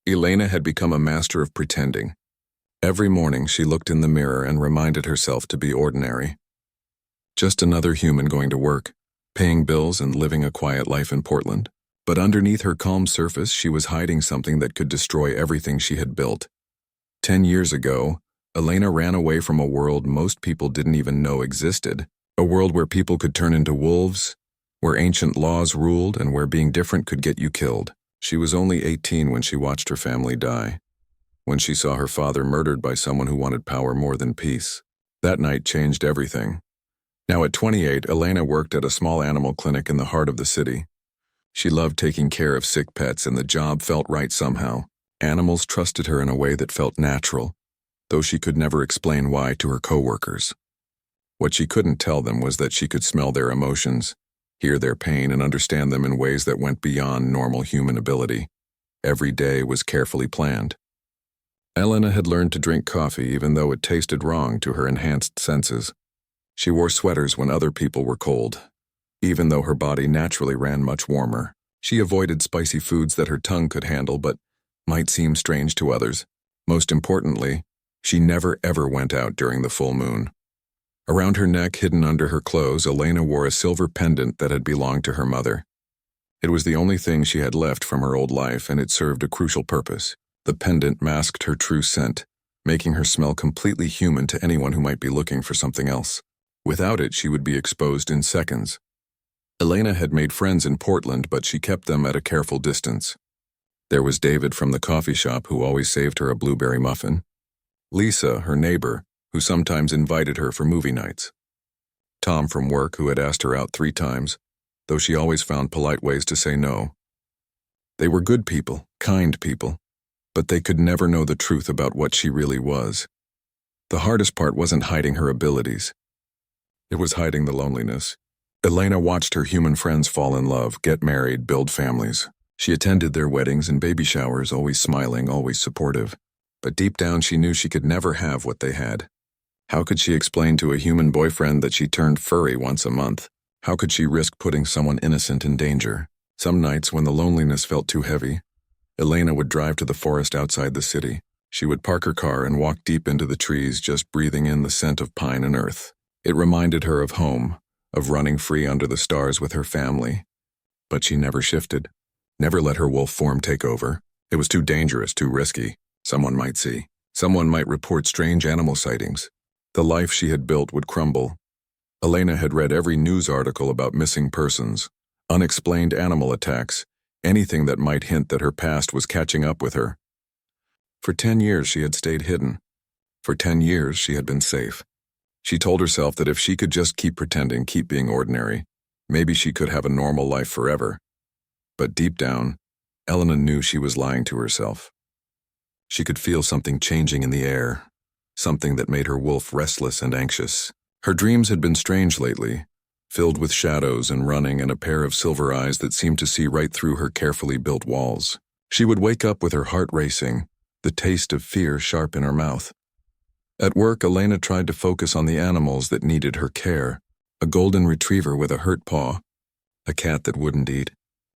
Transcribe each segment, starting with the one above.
Elena had become a master of pretending. Every morning she looked in the mirror and reminded herself to be ordinary. Just another human going to work, paying bills and living a quiet life in Portland. But underneath her calm surface, she was hiding something that could destroy everything she had built. 10 years ago, Elena ran away from a world most people didn't even know existed. A world where people could turn into wolves, where ancient laws ruled, and where being different could get you killed. She was only 18 when she watched her family die, when she saw her father murdered by someone who wanted power more than peace. That night changed everything. Now at 28, Elena worked at a small animal clinic in the heart of the city. She loved taking care of sick pets, and the job felt right somehow. Animals trusted her in a way that felt natural, though she could never explain why to her coworkers. What she couldn't tell them was that she could smell their emotions, hear their pain, and understand them in ways that went beyond normal human ability. Every day was carefully planned. Elena had learned to drink coffee even though it tasted wrong to her enhanced senses. She wore sweaters when other people were cold, even though her body naturally ran much warmer. She avoided spicy foods that her tongue could handle but might seem strange to others. Most importantly, she never ever went out during the full moon. Around her neck, hidden under her clothes, Elena wore a silver pendant that had belonged to her mother. It was the only thing she had left from her old life, and it served a crucial purpose. The pendant masked her true scent, making her smell completely human to anyone who might be looking for something else. Without it, she would be exposed in seconds. Elena had made friends in Portland, but she kept them at a careful distance. There was David from the coffee shop, who always saved her a blueberry muffin. Lisa, her neighbor, who sometimes invited her for movie nights. Tom from work, who had asked her out 3 times, though she always found polite ways to say no. They were good people, kind people, but they could never know the truth about what she really was. The hardest part wasn't hiding her abilities. It was hiding the loneliness. Elena watched her human friends fall in love, get married, build families. She attended their weddings and baby showers, always smiling, always supportive. But deep down she knew she could never have what they had. How could she explain to a human boyfriend that she turned furry once a month? How could she risk putting someone innocent in danger? Some nights, when the loneliness felt too heavy, Elena would drive to the forest outside the city. She would park her car and walk deep into the trees, just breathing in the scent of pine and earth. It reminded her of home, of running free under the stars with her family. But she never shifted, never let her wolf form take over. It was too dangerous, too risky. Someone might see. Someone might report strange animal sightings. The life she had built would crumble. Elena had read every news article about missing persons, unexplained animal attacks, anything that might hint that her past was catching up with her. For 10 years she had stayed hidden. For 10 years she had been safe. She told herself that if she could just keep pretending, keep being ordinary, maybe she could have a normal life forever. But deep down, Elena knew she was lying to herself. She could feel something changing in the air, something that made her wolf restless and anxious. Her dreams had been strange lately, filled with shadows and running and a pair of silver eyes that seemed to see right through her carefully built walls. She would wake up with her heart racing, the taste of fear sharp in her mouth. At work, Elena tried to focus on the animals that needed her care. A golden retriever with a hurt paw, a cat that wouldn't eat,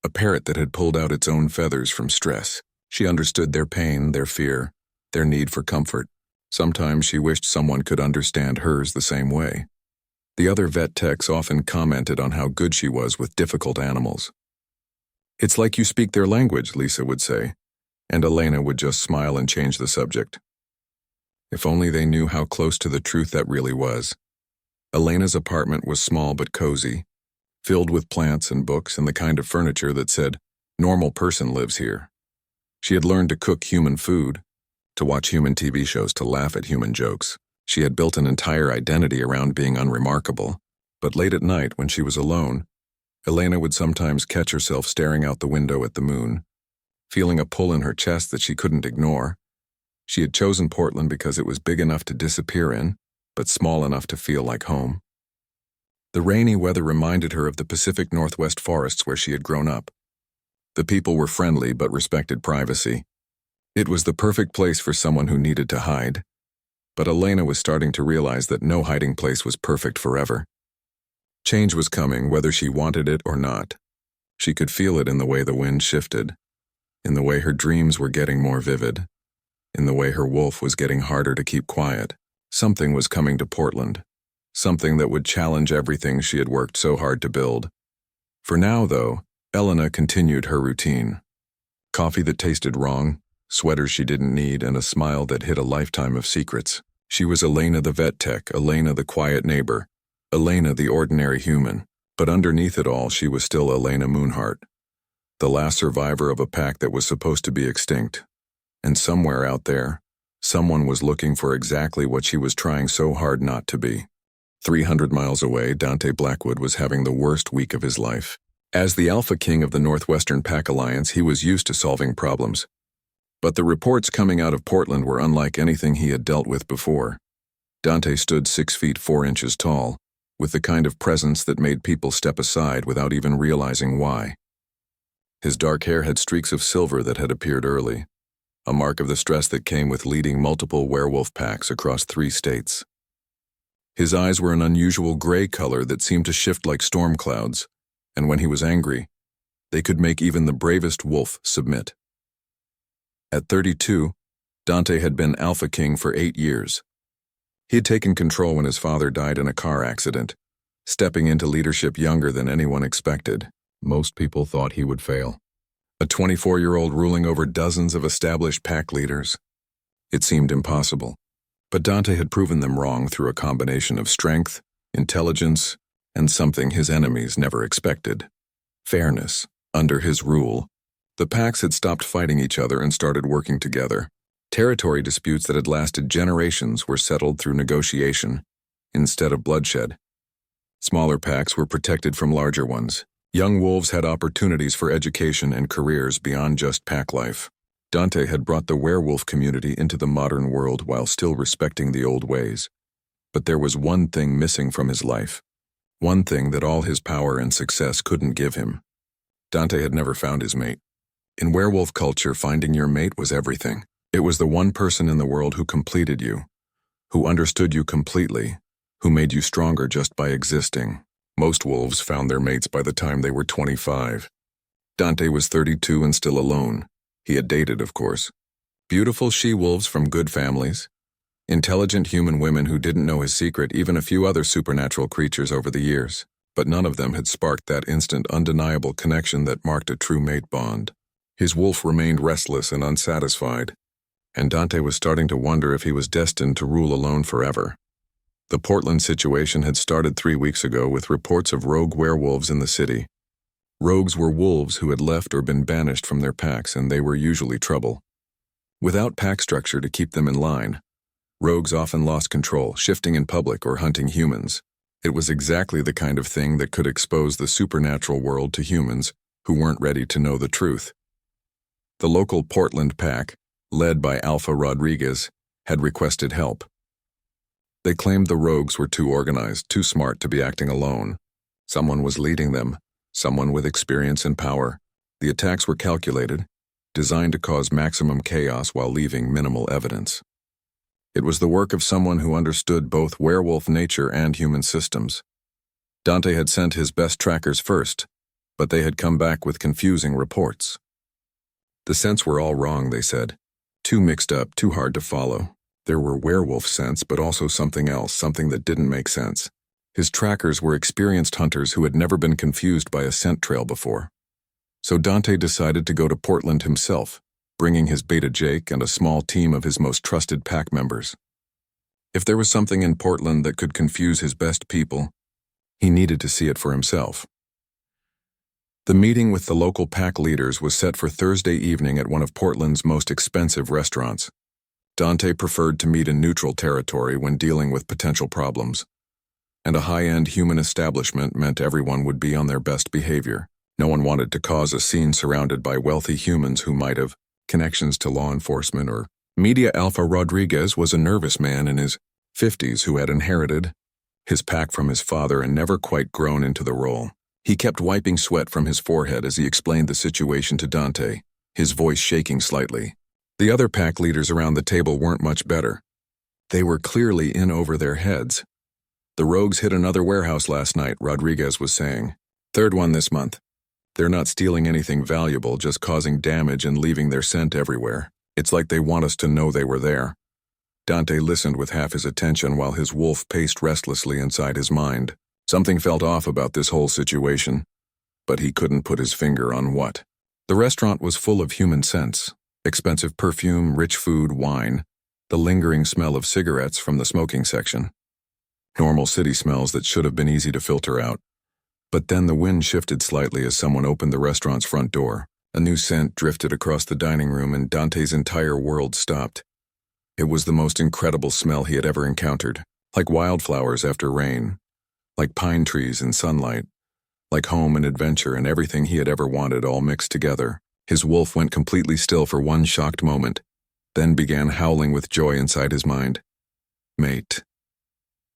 a parrot that had pulled out its own feathers from stress. She understood their pain, their fear, their need for comfort. Sometimes she wished someone could understand hers the same way. The other vet techs often commented on how good she was with difficult animals. "It's like you speak their language," Lisa would say, and Elena would just smile and change the subject. If only they knew how close to the truth that really was. Elena's apartment was small but cozy, filled with plants and books and the kind of furniture that said, "Normal person lives here." She had learned to cook human food, to watch human TV shows, to laugh at human jokes. She had built an entire identity around being unremarkable. But late at night, when she was alone, Elena would sometimes catch herself staring out the window at the moon, feeling a pull in her chest that she couldn't ignore. She had chosen Portland because it was big enough to disappear in, but small enough to feel like home. The rainy weather reminded her of the Pacific Northwest forests where she had grown up. The people were friendly but respected privacy. It was the perfect place for someone who needed to hide. But Elena was starting to realize that no hiding place was perfect forever. Change was coming, whether she wanted it or not. She could feel it in the way the wind shifted. in the way her dreams were getting more vivid, in the way her wolf was getting harder to keep quiet. Something was coming to Portland, something that would challenge everything she had worked so hard to build. For now, though, Elena continued her routine. Coffee that tasted wrong, sweaters she didn't need, and a smile that hid a lifetime of secrets. She was Elena the vet tech, Elena the quiet neighbor, Elena the ordinary human. But underneath it all, she was still Elena Moonheart, the last survivor of a pack that was supposed to be extinct. And somewhere out there, someone was looking for exactly what she was trying so hard not to be. 300 miles away, Dante Blackwood was having the worst week of his life. As the Alpha King of the Northwestern Pack Alliance, he was used to solving problems. But the reports coming out of Portland were unlike anything he had dealt with before. Dante stood 6 feet 4 inches tall, with the kind of presence that made people step aside without even realizing why. His dark hair had streaks of silver that had appeared early, a mark of the stress that came with leading multiple werewolf packs across 3 states. His eyes were an unusual gray color that seemed to shift like storm clouds, and when he was angry, they could make even the bravest wolf submit. At 32, Dante had been Alpha King for 8 years. He had taken control when his father died in a car accident, stepping into leadership younger than anyone expected. Most people thought he would fail. A 24-year-old ruling over dozens of established pack leaders. It seemed impossible. But Dante had proven them wrong through a combination of strength, intelligence, and something his enemies never expected: fairness. Under his rule, the packs had stopped fighting each other and started working together. Territory disputes that had lasted generations were settled through negotiation, instead of bloodshed. Smaller packs were protected from larger ones. Young wolves had opportunities for education and careers beyond just pack life. Dante had brought the werewolf community into the modern world while still respecting the old ways. But there was one thing missing from his life. One thing that all his power and success couldn't give him. Dante had never found his mate. In werewolf culture, finding your mate was everything. It was the one person in the world who completed you, who understood you completely, who made you stronger just by existing. Most wolves found their mates by the time they were 25. Dante was 32 and still alone. He had dated, of course. Beautiful she-wolves from good families, intelligent human women who didn't know his secret, even a few other supernatural creatures over the years. But none of them had sparked that instant, undeniable connection that marked a true mate bond. His wolf remained restless and unsatisfied, and Dante was starting to wonder if he was destined to rule alone forever. The Portland situation had started 3 weeks ago with reports of rogue werewolves in the city. Rogues were wolves who had left or been banished from their packs, and they were usually trouble. Without pack structure to keep them in line, rogues often lost control, shifting in public or hunting humans. It was exactly the kind of thing that could expose the supernatural world to humans who weren't ready to know the truth. The local Portland pack, led by Alpha Rodriguez, had requested help. They claimed the rogues were too organized, too smart to be acting alone. Someone was leading them, someone with experience and power. The attacks were calculated, designed to cause maximum chaos while leaving minimal evidence. It was the work of someone who understood both werewolf nature and human systems. Dante had sent his best trackers first, but they had come back with confusing reports. The scents were all wrong, they said. Too mixed up, too hard to follow. There were werewolf scents, but also something else, something that didn't make sense. His trackers were experienced hunters who had never been confused by a scent trail before. So Dante decided to go to Portland himself, bringing his beta Jake and a small team of his most trusted pack members. If there was something in Portland that could confuse his best people, he needed to see it for himself. The meeting with the local pack leaders was set for Thursday evening at one of Portland's most expensive restaurants. Dante preferred to meet in neutral territory when dealing with potential problems, and a high-end human establishment meant everyone would be on their best behavior. No one wanted to cause a scene surrounded by wealthy humans who might have connections to law enforcement or media. Alpha Rodriguez was a nervous man in his 50s who had inherited his pack from his father and never quite grown into the role. He kept wiping sweat from his forehead as he explained the situation to Dante, his voice shaking slightly. The other pack leaders around the table weren't much better. They were clearly in over their heads. The rogues hit another warehouse last night, Rodriguez was saying. Third one this month. They're not stealing anything valuable, just causing damage and leaving their scent everywhere. It's like they want us to know they were there. Dante listened with half his attention while his wolf paced restlessly inside his mind. Something felt off about this whole situation, but he couldn't put his finger on what. The restaurant was full of human scents: expensive perfume, rich food, wine, the lingering smell of cigarettes from the smoking section. Normal city smells that should have been easy to filter out. But then the wind shifted slightly as someone opened the restaurant's front door. A new scent drifted across the dining room and Dante's entire world stopped. It was the most incredible smell he had ever encountered, like wildflowers after rain, like pine trees in sunlight, like home and adventure and everything he had ever wanted all mixed together. His wolf went completely still for one shocked moment, then began howling with joy inside his mind. Mate.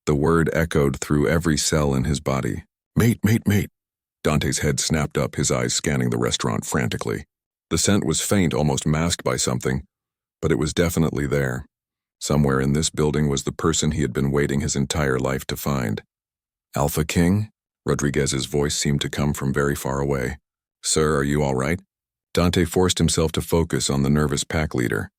The word echoed through every cell in his body. Mate, mate, mate. Dante's head snapped up, his eyes scanning the restaurant frantically. The scent was faint, almost masked by something, but it was definitely there. Somewhere in this building was the person he had been waiting his entire life to find. Alpha King? Rodriguez's voice seemed to come from very far away. Sir, are you all right? Dante forced himself to focus on the nervous pack leader,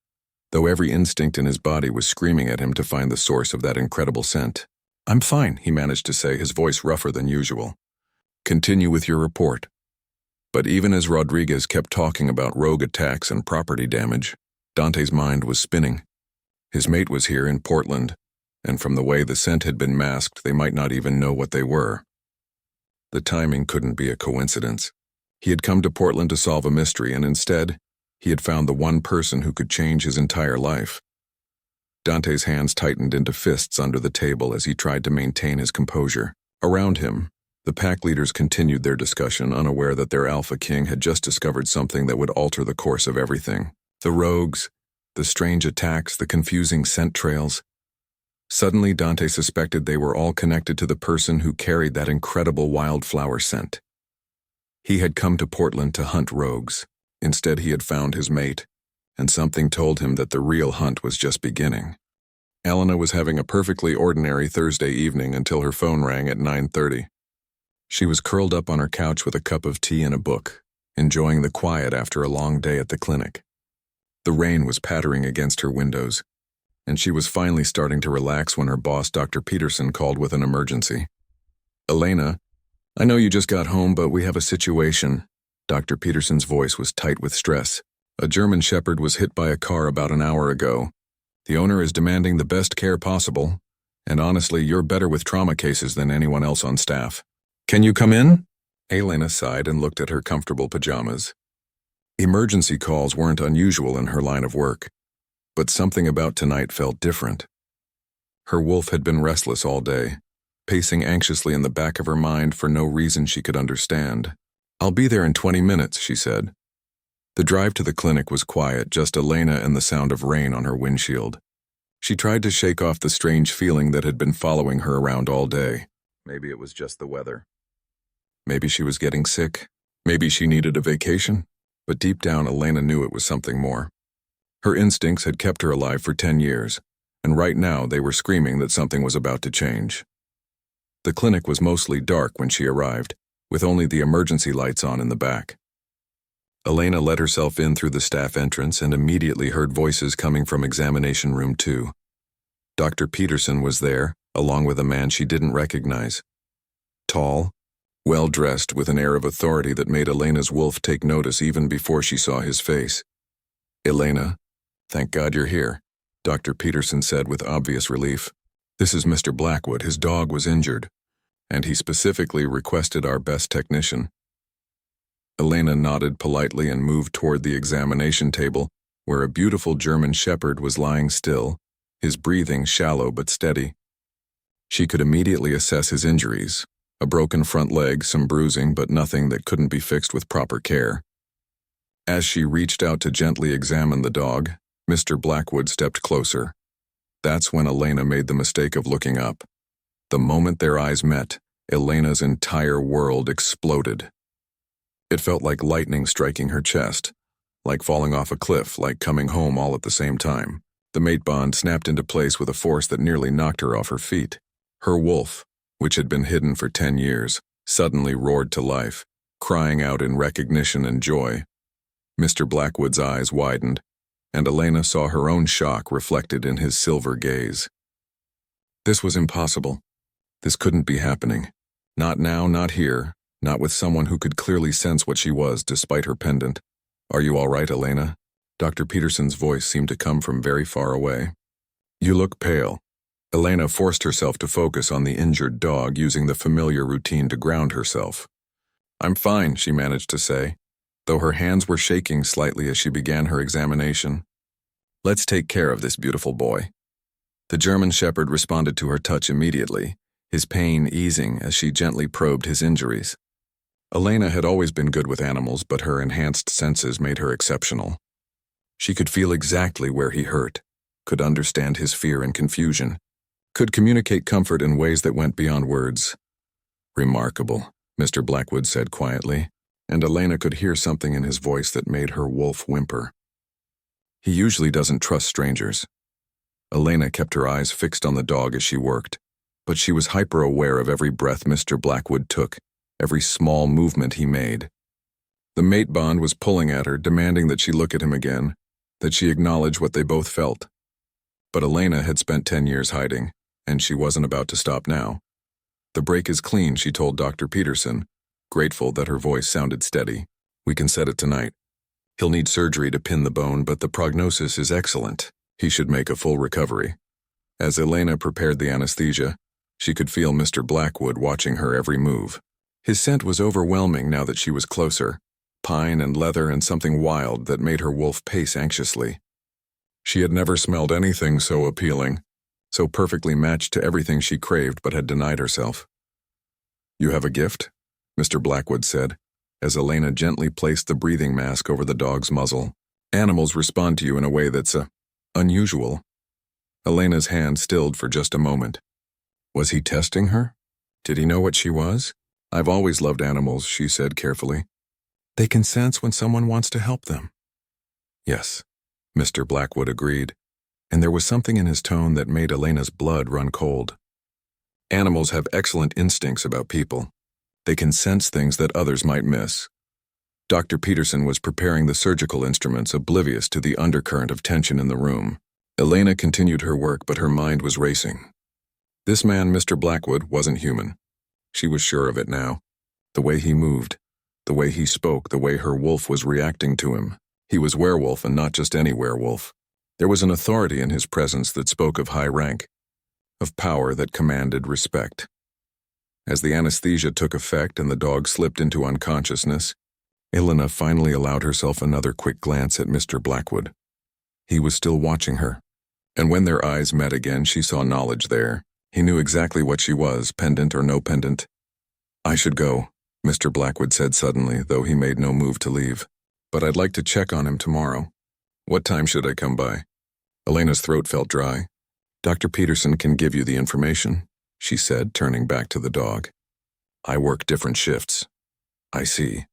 though every instinct in his body was screaming at him to find the source of that incredible scent. I'm fine, he managed to say, his voice rougher than usual. Continue with your report. But even as Rodriguez kept talking about rogue attacks and property damage, Dante's mind was spinning. His mate was here in Portland, and from the way the scent had been masked, they might not even know what they were. The timing couldn't be a coincidence. He had come to Portland to solve a mystery, and instead, he had found the one person who could change his entire life. Dante's hands tightened into fists under the table as he tried to maintain his composure. Around him, the pack leaders continued their discussion, unaware that their Alpha King had just discovered something that would alter the course of everything. The rogues, the strange attacks, the confusing scent trails. Suddenly, Dante suspected they were all connected to the person who carried that incredible wildflower scent. He had come to Portland to hunt rogues. Instead, he had found his mate, and something told him that the real hunt was just beginning. Elena was having a perfectly ordinary Thursday evening until her phone rang at 9:30. She was curled up on her couch with a cup of tea and a book, enjoying the quiet after a long day at the clinic. The rain was pattering against her windows, and she was finally starting to relax when her boss, Dr. Peterson, called with an emergency. Elena, I know you just got home, but we have a situation. Dr. Peterson's voice was tight with stress. A German Shepherd was hit by a car about an hour ago. The owner is demanding the best care possible, and honestly, you're better with trauma cases than anyone else on staff. Can you come in? Elena sighed and looked at her comfortable pajamas. Emergency calls weren't unusual in her line of work, but something about tonight felt different. Her wolf had been restless all day, pacing anxiously in the back of her mind for no reason she could understand. I'll be there in 20 minutes, she said. The drive to the clinic was quiet, just Elena and the sound of rain on her windshield. She tried to shake off the strange feeling that had been following her around all day. Maybe it was just the weather. Maybe she was getting sick. Maybe she needed a vacation. But deep down, Elena knew it was something more. Her instincts had kept her alive for 10 years, and right now they were screaming that something was about to change. The clinic was mostly dark when she arrived, with only the emergency lights on in the back. Elena let herself in through the staff entrance and immediately heard voices coming from examination room 2. Dr. Peterson was there, along with a man she didn't recognize. Tall, well-dressed, with an air of authority that made Elena's wolf take notice even before she saw his face. Elena, thank God you're here, Dr. Peterson said with obvious relief. This is Mr. Blackwood. His dog was injured, and he specifically requested our best technician. Elena nodded politely and moved toward the examination table, where a beautiful German Shepherd was lying still, his breathing shallow but steady. She could immediately assess his injuries: a broken front leg, some bruising, but nothing that couldn't be fixed with proper care. As she reached out to gently examine the dog, Mr. Blackwood stepped closer. That's when Elena made the mistake of looking up. The moment their eyes met, Elena's entire world exploded. It felt like lightning striking her chest, like falling off a cliff, like coming home all at the same time. The mate bond snapped into place with a force that nearly knocked her off her feet. Her wolf, which had been hidden for 10 years, suddenly roared to life, crying out in recognition and joy. Mr. Blackwood's eyes widened, and Elena saw her own shock reflected in his silver gaze. This was impossible. This couldn't be happening. Not now, not here, not with someone who could clearly sense what she was despite her pendant. "Are you all right, Elena?" Dr. Peterson's voice seemed to come from very far away. "You look pale." Elena forced herself to focus on the injured dog, using the familiar routine to ground herself. "I'm fine," she managed to say, though her hands were shaking slightly as she began her examination. "Let's take care of this beautiful boy." The German Shepherd responded to her touch immediately, his pain easing as she gently probed his injuries. Elena had always been good with animals, but her enhanced senses made her exceptional. She could feel exactly where he hurt, could understand his fear and confusion, could communicate comfort in ways that went beyond words. "Remarkable," Mr. Blackwood said quietly, and Elena could hear something in his voice that made her wolf whimper. He usually doesn't trust strangers. Elena kept her eyes fixed on the dog as she worked, but she was hyper-aware of every breath Mr. Blackwood took, every small movement he made. The mate bond was pulling at her, demanding that she look at him again, that she acknowledge what they both felt. But Elena had spent 10 years hiding, and she wasn't about to stop now. "The break is clean," she told Dr. Peterson, grateful that her voice sounded steady. "We can set it tonight. He'll need surgery to pin the bone, but the prognosis is excellent. He should make a full recovery." As Elena prepared the anesthesia, she could feel Mr. Blackwood watching her every move. His scent was overwhelming now that she was closer, pine and leather and something wild that made her wolf pace anxiously. She had never smelled anything so appealing, so perfectly matched to everything she craved but had denied herself. "You have a gift?" Mr. Blackwood said, as Elena gently placed the breathing mask over the dog's muzzle. "Animals respond to you in a way that's unusual." Elena's hand stilled for just a moment. Was he testing her? Did he know what she was? "I've always loved animals," she said carefully. "They can sense when someone wants to help them." "Yes," Mr. Blackwood agreed, and there was something in his tone that made Elena's blood run cold. "Animals have excellent instincts about people. They can sense things that others might miss." Dr. Peterson was preparing the surgical instruments, oblivious to the undercurrent of tension in the room. Elena continued her work, but her mind was racing. This man, Mr. Blackwood, wasn't human. She was sure of it now. The way he moved, the way he spoke, the way her wolf was reacting to him. He was werewolf, and not just any werewolf. There was an authority in his presence that spoke of high rank, of power that commanded respect. As the anesthesia took effect and the dog slipped into unconsciousness, Elena finally allowed herself another quick glance at Mr. Blackwood. He was still watching her, and when their eyes met again, she saw knowledge there. He knew exactly what she was, pendant or no pendant. "I should go," Mr. Blackwood said suddenly, though he made no move to leave. "But I'd like to check on him tomorrow. What time should I come by?" Elena's throat felt dry. "Dr. Peterson can give you the information," she said, turning back to the dog. "I work different shifts." "I see."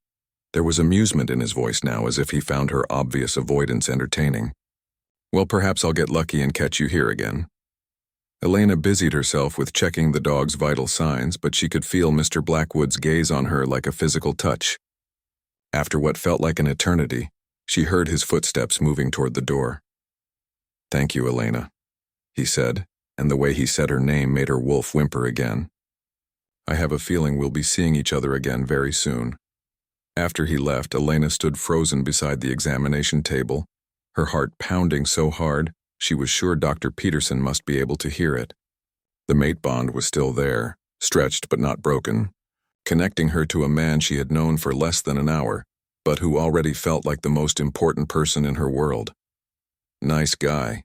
There was amusement in his voice now, as if he found her obvious avoidance entertaining. "Well, perhaps I'll get lucky and catch you here again." Elena busied herself with checking the dog's vital signs, but she could feel Mr. Blackwood's gaze on her like a physical touch. After what felt like an eternity, she heard his footsteps moving toward the door. "Thank you, Elena," he said, and the way he said her name made her wolf whimper again. "I have a feeling we'll be seeing each other again very soon." After he left, Elena stood frozen beside the examination table, her heart pounding so hard she was sure Dr. Peterson must be able to hear it. The mate bond was still there, stretched but not broken, connecting her to a man she had known for less than an hour, but who already felt like the most important person in her world. "Nice guy,"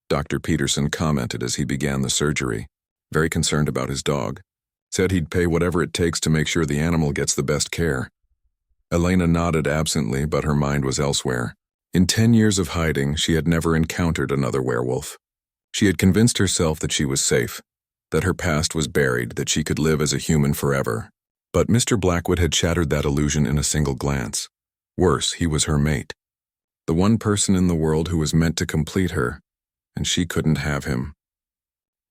Dr. Peterson commented as he began the surgery, very concerned about his dog. "Said he'd pay whatever it takes to make sure the animal gets the best care." Elena nodded absently, but her mind was elsewhere. In 10 years of hiding, she had never encountered another werewolf. She had convinced herself that she was safe, that her past was buried, that she could live as a human forever. But Mr. Blackwood had shattered that illusion in a single glance. Worse, he was her mate. The one person in the world who was meant to complete her, and she couldn't have him.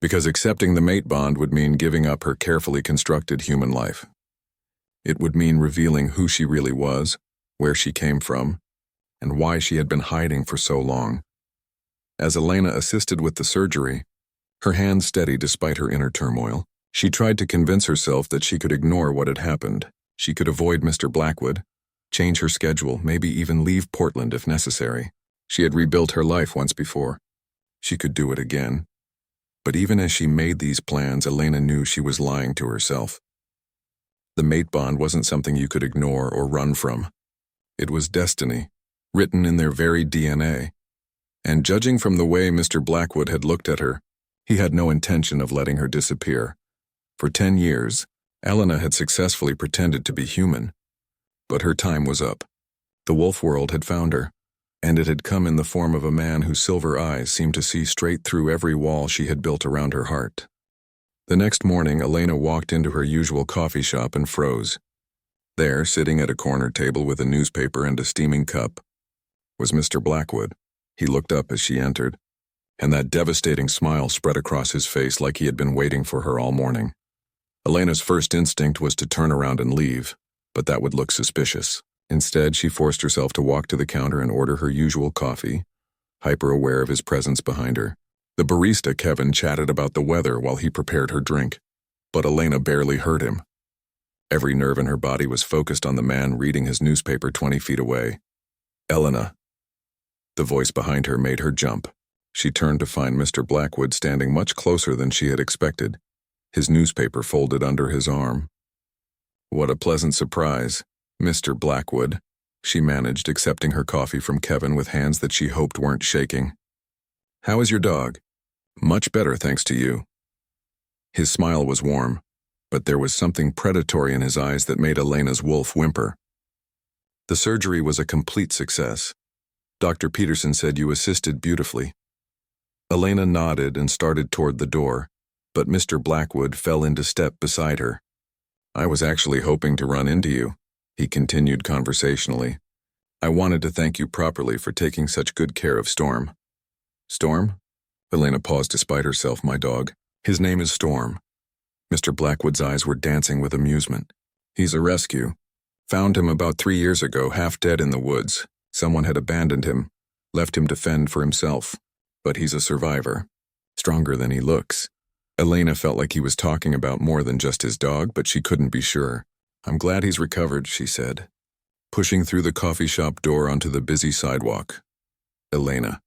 Because accepting the mate bond would mean giving up her carefully constructed human life. It would mean revealing who she really was, where she came from, and why she had been hiding for so long. As Elena assisted with the surgery, her hands steady despite her inner turmoil, she tried to convince herself that she could ignore what had happened. She could avoid Mr. Blackwood, change her schedule, maybe even leave Portland if necessary. She had rebuilt her life once before. She could do it again. But even as she made these plans, Elena knew she was lying to herself. The mate bond wasn't something you could ignore or run from. It was destiny, written in their very DNA. And judging from the way Mr. Blackwood had looked at her, he had no intention of letting her disappear. For 10 years, Elena had successfully pretended to be human. But her time was up. The wolf world had found her, and it had come in the form of a man whose silver eyes seemed to see straight through every wall she had built around her heart. The next morning, Elena walked into her usual coffee shop and froze. There, sitting at a corner table with a newspaper and a steaming cup, was Mr. Blackwood. He looked up as she entered, and that devastating smile spread across his face like he had been waiting for her all morning. Elena's first instinct was to turn around and leave, but that would look suspicious. Instead, she forced herself to walk to the counter and order her usual coffee, hyper-aware of his presence behind her. The barista, Kevin, chatted about the weather while he prepared her drink, but Elena barely heard him. Every nerve in her body was focused on the man reading his newspaper 20 feet away. Elena. The voice behind her made her jump. She turned to find Mr. Blackwood standing much closer than she had expected, his newspaper folded under his arm. What a pleasant surprise, Mr. Blackwood, she managed, accepting her coffee from Kevin with hands that she hoped weren't shaking. How is your dog? Much better, thanks to you. His smile was warm, but there was something predatory in his eyes that made Elena's wolf whimper. The surgery was a complete success. Dr. Peterson said you assisted beautifully. Elena nodded and started toward the door, but Mr. Blackwood fell into step beside her. I was actually hoping to run into you, he continued conversationally. I wanted to thank you properly for taking such good care of Storm. Storm? Elena paused despite herself. My dog. His name is Storm. Mr. Blackwood's eyes were dancing with amusement. He's a rescue. Found him about 3 years ago, half dead in the woods. Someone had abandoned him, left him to fend for himself. But he's a survivor. Stronger than he looks. Elena felt like he was talking about more than just his dog, but she couldn't be sure. I'm glad he's recovered, she said, pushing through the coffee shop door onto the busy sidewalk. Elena.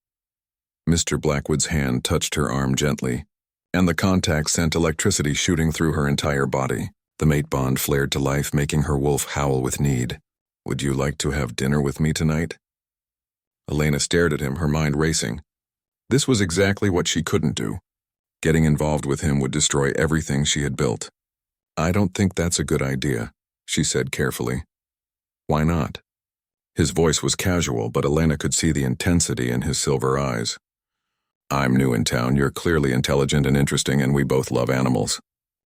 Mr. Blackwood's hand touched her arm gently, and the contact sent electricity shooting through her entire body. The mate bond flared to life, making her wolf howl with need. Would you like to have dinner with me tonight? Elena stared at him, her mind racing. This was exactly what she couldn't do. Getting involved with him would destroy everything she had built. I don't think that's a good idea, she said carefully. Why not? His voice was casual, but Elena could see the intensity in his silver eyes. I'm new in town, you're clearly intelligent and interesting, and we both love animals.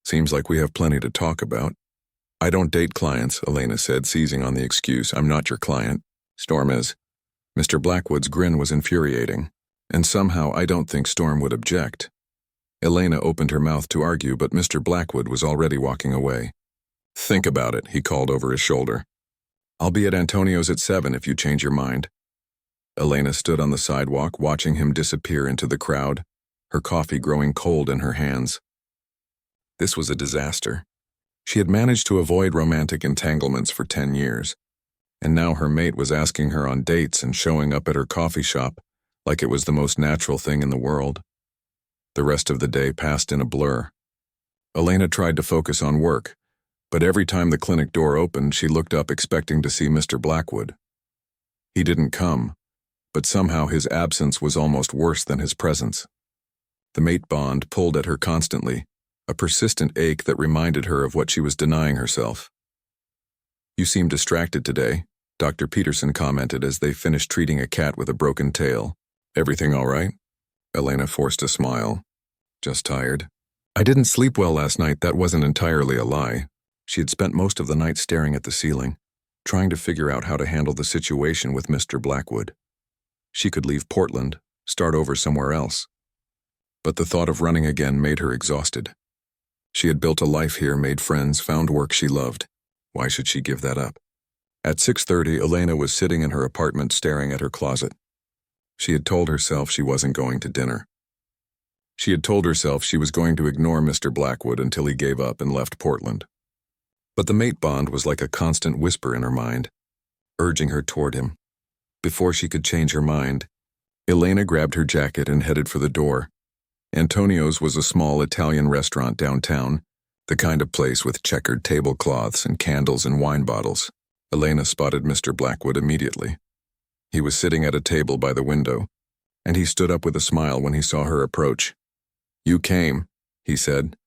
Seems like we have plenty to talk about. I don't date clients, Elena said, seizing on the excuse. I'm not your client. Storm is. Mr. Blackwood's grin was infuriating, and somehow I don't think Storm would object. Elena opened her mouth to argue, but Mr. Blackwood was already walking away. Think about it, he called over his shoulder. I'll be at Antonio's at 7 if you change your mind. Elena stood on the sidewalk, watching him disappear into the crowd, her coffee growing cold in her hands. This was a disaster. She had managed to avoid romantic entanglements for 10 years, and now her mate was asking her on dates and showing up at her coffee shop like it was the most natural thing in the world. The rest of the day passed in a blur. Elena tried to focus on work, but every time the clinic door opened, she looked up expecting to see Mr. Blackwood. He didn't come, but somehow his absence was almost worse than his presence. The mate bond pulled at her constantly, a persistent ache that reminded her of what she was denying herself. You seem distracted today, Dr. Peterson commented as they finished treating a cat with a broken tail. Everything all right? Elena forced a smile. Just tired. I didn't sleep well last night, that wasn't entirely a lie. She had spent most of the night staring at the ceiling, trying to figure out how to handle the situation with Mr. Blackwood. She could leave Portland, start over somewhere else. But the thought of running again made her exhausted. She had built a life here, made friends, found work she loved. Why should she give that up? At 6:30, Elena was sitting in her apartment staring at her closet. She had told herself she wasn't going to dinner. She had told herself she was going to ignore Mr. Blackwood until he gave up and left Portland. But the mate bond was like a constant whisper in her mind, urging her toward him. Before she could change her mind, Elena grabbed her jacket and headed for the door. Antonio's was a small Italian restaurant downtown, the kind of place with checkered tablecloths and candles and wine bottles. Elena spotted Mr. Blackwood immediately. He was sitting at a table by the window, and he stood up with a smile when he saw her approach. "You came," he said,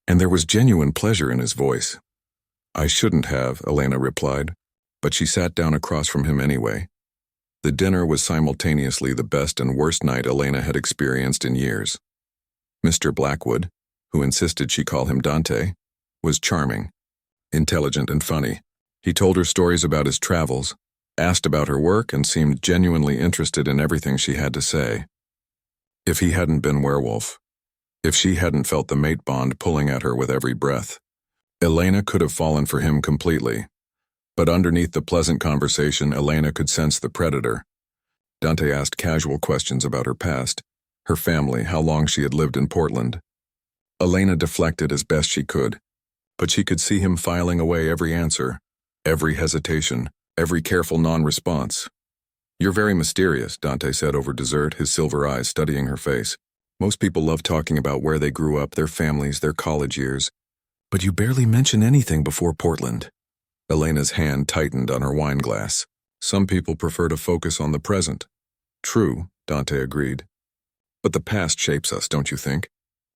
and there was genuine pleasure in his voice. "I shouldn't have," Elena replied, but she sat down across from him anyway. The dinner was simultaneously the best and worst night Elena had experienced in years. Mr. Blackwood, who insisted she call him Dante, was charming, intelligent and funny. He told her stories about his travels, asked about her work, and seemed genuinely interested in everything she had to say. If he hadn't been Werewolf, if she hadn't felt the mate bond pulling at her with every breath, Elena could have fallen for him completely. But underneath the pleasant conversation, Elena could sense the predator. Dante asked casual questions about her past, her family, how long she had lived in Portland. Elena deflected as best she could, but she could see him filing away every answer, every hesitation, every careful non-response. "You're very mysterious," Dante said over dessert, his silver eyes studying her face. "Most people love talking about where they grew up, their families, their college years. But you barely mention anything before Portland." Elena's hand tightened on her wine glass. "Some people prefer to focus on the present." "True," Dante agreed. "But the past shapes us, don't you think?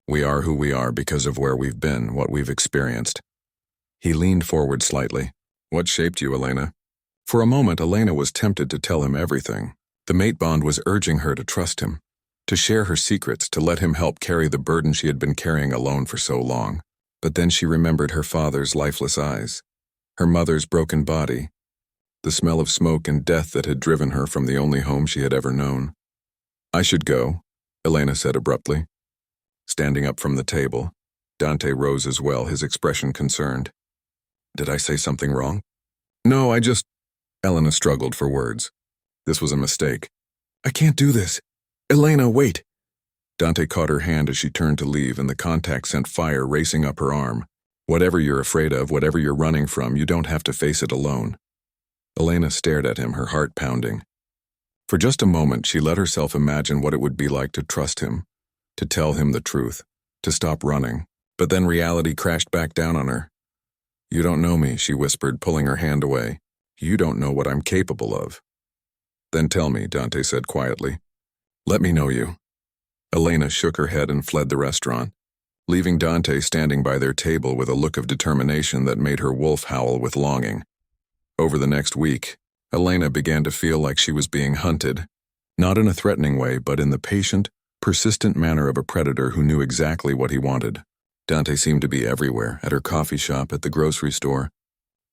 We are who we are because of where we've been, what we've experienced." He leaned forward slightly. "What shaped you, Elena?" For a moment, Elena was tempted to tell him everything. The mate bond was urging her to trust him, to share her secrets, to let him help carry the burden she had been carrying alone for so long. But then she remembered her father's lifeless eyes, her mother's broken body, the smell of smoke and death that had driven her from the only home she had ever known. "I should go," Elena said abruptly. Standing up from the table, Dante rose as well, his expression concerned. "Did I say something wrong?" "No, Elena struggled for words. This was a mistake. "I can't do this. Elena, wait." Dante caught her hand as she turned to leave, and the contact sent fire racing up her arm. "Whatever you're afraid of, whatever you're running from, you don't have to face it alone." Elena stared at him, her heart pounding. For just a moment, she let herself imagine what it would be like to trust him, to tell him the truth, to stop running. But then reality crashed back down on her. "You don't know me," she whispered, pulling her hand away. "You don't know what I'm capable of." "Then tell me," Dante said quietly. "Let me know you." Elena shook her head and fled the restaurant, leaving Dante standing by their table with a look of determination that made her wolf howl with longing. Over the next week, Elena began to feel like she was being hunted, not in a threatening way, but in the patient, persistent manner of a predator who knew exactly what he wanted. Dante seemed to be everywhere, at her coffee shop, at the grocery store,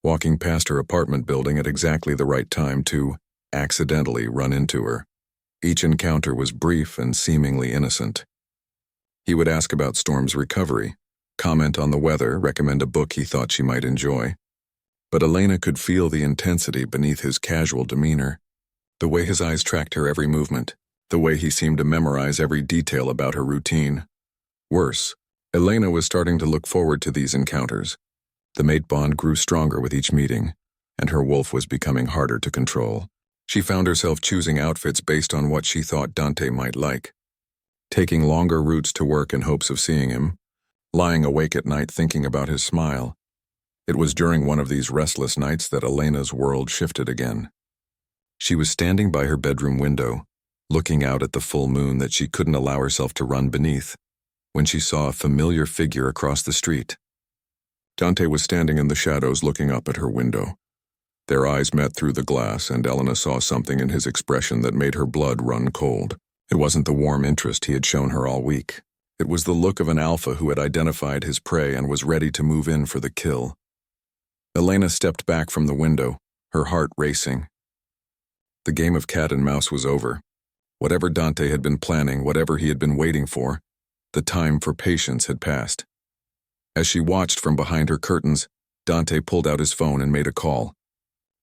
walking past her apartment building at exactly the right time to, accidentally, run into her. Each encounter was brief and seemingly innocent. He would ask about Storm's recovery, comment on the weather, recommend a book he thought she might enjoy. But Elena could feel the intensity beneath his casual demeanor, the way his eyes tracked her every movement, the way he seemed to memorize every detail about her routine. Worse, Elena was starting to look forward to these encounters. The mate bond grew stronger with each meeting, and her wolf was becoming harder to control. She found herself choosing outfits based on what she thought Dante might like, taking longer routes to work in hopes of seeing him, lying awake at night thinking about his smile. It was during one of these restless nights that Elena's world shifted again. She was standing by her bedroom window, looking out at the full moon that she couldn't allow herself to run beneath, when she saw a familiar figure across the street. Dante was standing in the shadows looking up at her window. Their eyes met through the glass, and Elena saw something in his expression that made her blood run cold. It wasn't the warm interest he had shown her all week. It was the look of an alpha who had identified his prey and was ready to move in for the kill. Elena stepped back from the window, her heart racing. The game of cat and mouse was over. Whatever Dante had been planning, whatever he had been waiting for, the time for patience had passed. As she watched from behind her curtains, Dante pulled out his phone and made a call.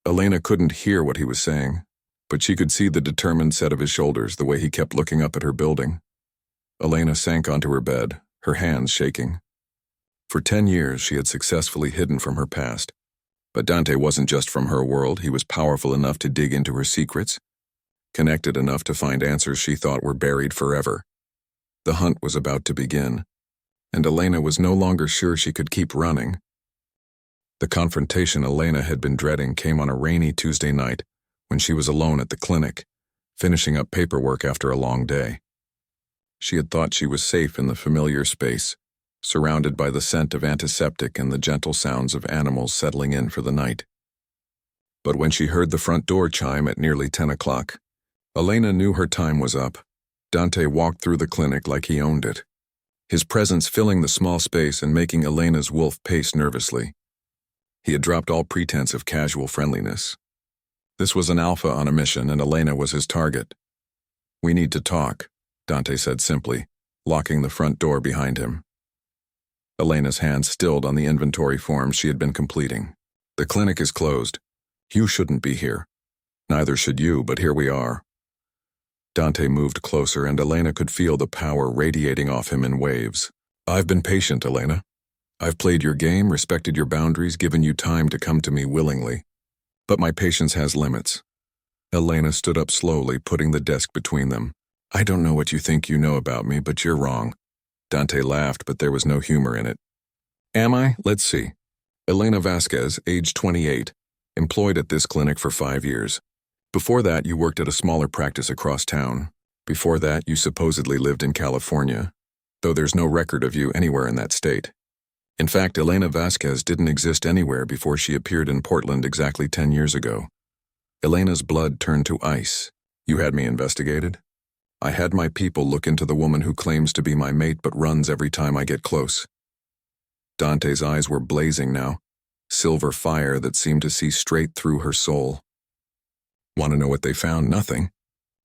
Elena couldn't hear what he was saying, but she could see the determined set of his shoulders the way he kept looking up at her building. Elena sank onto her bed, her hands shaking. For 10 years, she had successfully hidden from her past. But Dante wasn't just from her world. He was powerful enough to dig into her secrets, connected enough to find answers she thought were buried forever. The hunt was about to begin, and Elena was no longer sure she could keep running. The confrontation Elena had been dreading came on a rainy Tuesday night when she was alone at the clinic, finishing up paperwork after a long day. She had thought she was safe in the familiar space, surrounded by the scent of antiseptic and the gentle sounds of animals settling in for the night. But when she heard the front door chime at nearly 10 o'clock, Elena knew her time was up. Dante walked through the clinic like he owned it, his presence filling the small space and making Elena's wolf pace nervously. He had dropped all pretense of casual friendliness. This was an alpha on a mission, and Elena was his target. "We need to talk," Dante said simply, locking the front door behind him. Elena's hands stilled on the inventory forms she had been completing. "The clinic is closed. You shouldn't be here. Neither should you, but here we are." Dante moved closer, and Elena could feel the power radiating off him in waves. "I've been patient, Elena. I've played your game, respected your boundaries, given you time to come to me willingly. But my patience has limits." Elena stood up slowly, putting the desk between them. "I don't know what you think you know about me, but you're wrong." Dante laughed, but there was no humor in it. "Am I? Let's see. Elena Vasquez, age 28, employed at this clinic for 5 years. Before that, you worked at a smaller practice across town. Before that, you supposedly lived in California, though there's no record of you anywhere in that state. In fact, Elena Vasquez didn't exist anywhere before she appeared in Portland exactly 10 years ago. Elena's blood turned to ice. You had me investigated? I had my people look into the woman who claims to be my mate but runs every time I get close." Dante's eyes were blazing now, silver fire that seemed to see straight through her soul. "Want to know what they found? Nothing.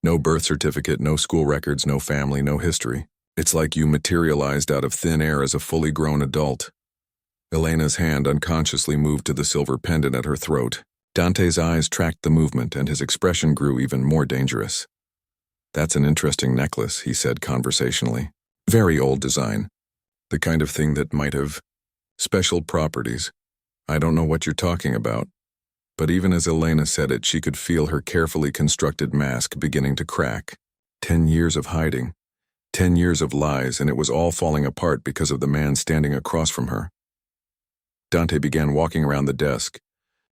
No birth certificate, no school records, no family, no history. It's like you materialized out of thin air as a fully grown adult." Elena's hand unconsciously moved to the silver pendant at her throat. Dante's eyes tracked the movement, and his expression grew even more dangerous. "That's an interesting necklace," he said conversationally. "Very old design. The kind of thing that might have special properties. I don't know what you're talking about." But even as Elena said it, she could feel her carefully constructed mask beginning to crack. 10 years of hiding, 10 years of lies, and it was all falling apart because of the man standing across from her. Dante began walking around the desk,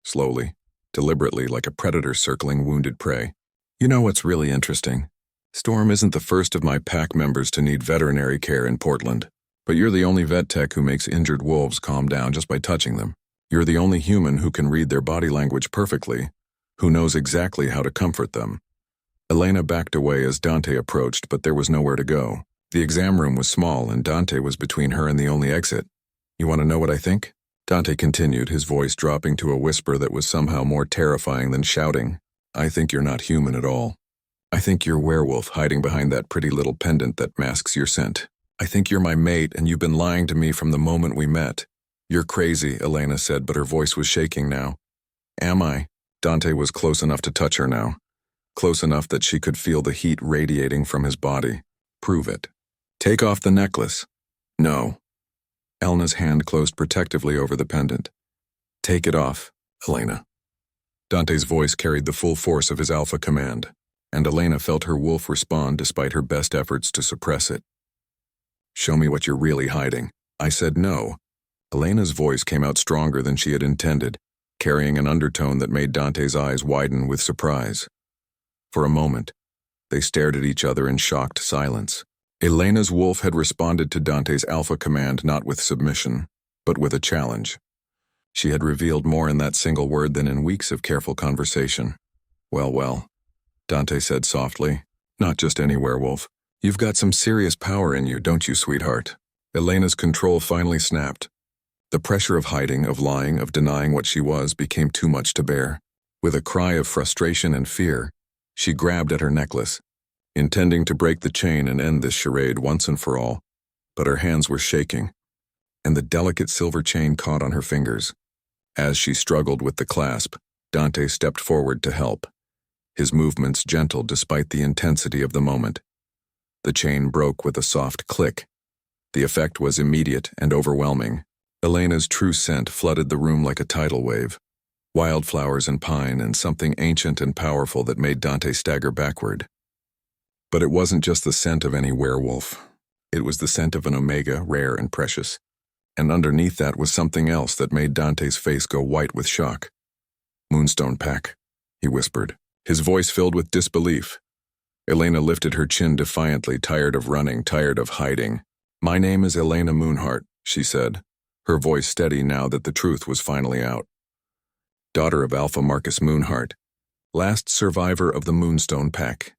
slowly, deliberately, like a predator circling wounded prey. "You know what's really interesting? Storm isn't the first of my pack members to need veterinary care in Portland, but you're the only vet tech who makes injured wolves calm down just by touching them. You're the only human who can read their body language perfectly, who knows exactly how to comfort them." Elena backed away as Dante approached, but there was nowhere to go. The exam room was small, and Dante was between her and the only exit. "You want to know what I think?" Dante continued, his voice dropping to a whisper that was somehow more terrifying than shouting. "I think you're not human at all. I think you're werewolf hiding behind that pretty little pendant that masks your scent. I think you're my mate, and you've been lying to me from the moment we met." "You're crazy," Elena said, but her voice was shaking now. "Am I?" Dante was close enough to touch her now, close enough that she could feel the heat radiating from his body. "Prove it. Take off the necklace." "No." Elena's hand closed protectively over the pendant. "Take it off, Elena." Dante's voice carried the full force of his alpha command, and Elena felt her wolf respond despite her best efforts to suppress it. "Show me what you're really hiding." I said no. Elena's voice came out stronger than she had intended, carrying an undertone that made Dante's eyes widen with surprise. For a moment, they stared at each other in shocked silence. Elena's wolf had responded to Dante's alpha command not with submission, but with a challenge. She had revealed more in that single word than in weeks of careful conversation. Well, Dante said softly, "Not just any werewolf. You've got some serious power in you, don't you, sweetheart?" Elena's control finally snapped. The pressure of hiding, of lying, of denying what she was became too much to bear. With a cry of frustration and fear, she grabbed at her necklace, intending to break the chain and end this charade once and for all. But her hands were shaking, and the delicate silver chain caught on her fingers. As she struggled with the clasp, Dante stepped forward to help, his movements gentle despite the intensity of the moment. The chain broke with a soft click. The effect was immediate and overwhelming. Elena's true scent flooded the room like a tidal wave. Wildflowers and pine and something ancient and powerful that made Dante stagger backward. But it wasn't just the scent of any werewolf. It was the scent of an omega, rare and precious. And underneath that was something else that made Dante's face go white with shock. "Moonstone pack," he whispered, his voice filled with disbelief. Elena lifted her chin defiantly, tired of running, tired of hiding. "My name is Elena Moonheart," she said, her voice steady now that the truth was finally out. "Daughter of Alpha Marcus Moonheart, last survivor of the Moonstone pack."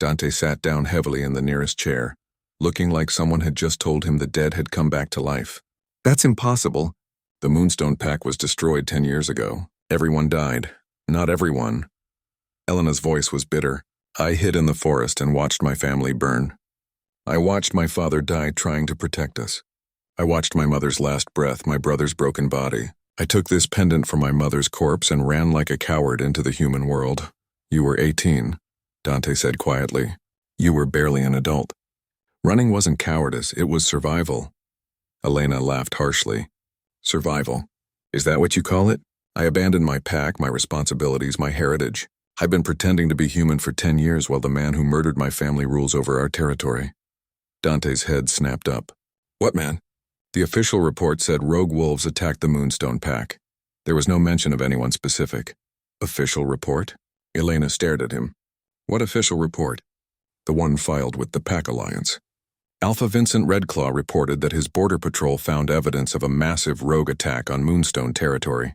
Dante sat down heavily in the nearest chair, looking like someone had just told him the dead had come back to life. "That's impossible. The Moonstone pack was destroyed 10 years ago. Everyone died. Not everyone." Elena's voice was bitter. "I hid in the forest and watched my family burn. I watched my father die trying to protect us. I watched my mother's last breath, my brother's broken body. I took this pendant from my mother's corpse and ran like a coward into the human world." "You were 18, Dante said quietly. "You were barely an adult." "Running wasn't cowardice, it was survival." Elena laughed harshly. "Survival? Is that what you call it? I abandoned my pack, my responsibilities, my heritage. I've been pretending to be human for 10 years while the man who murdered my family rules over our territory." Dante's head snapped up. "What man?" "The official report said rogue wolves attacked the Moonstone pack. There was no mention of anyone specific." "Official report?" Elena stared at him. "What official report?" "The one filed with the Pack Alliance. Alpha Vincent Redclaw reported that his border patrol found evidence of a massive rogue attack on Moonstone territory.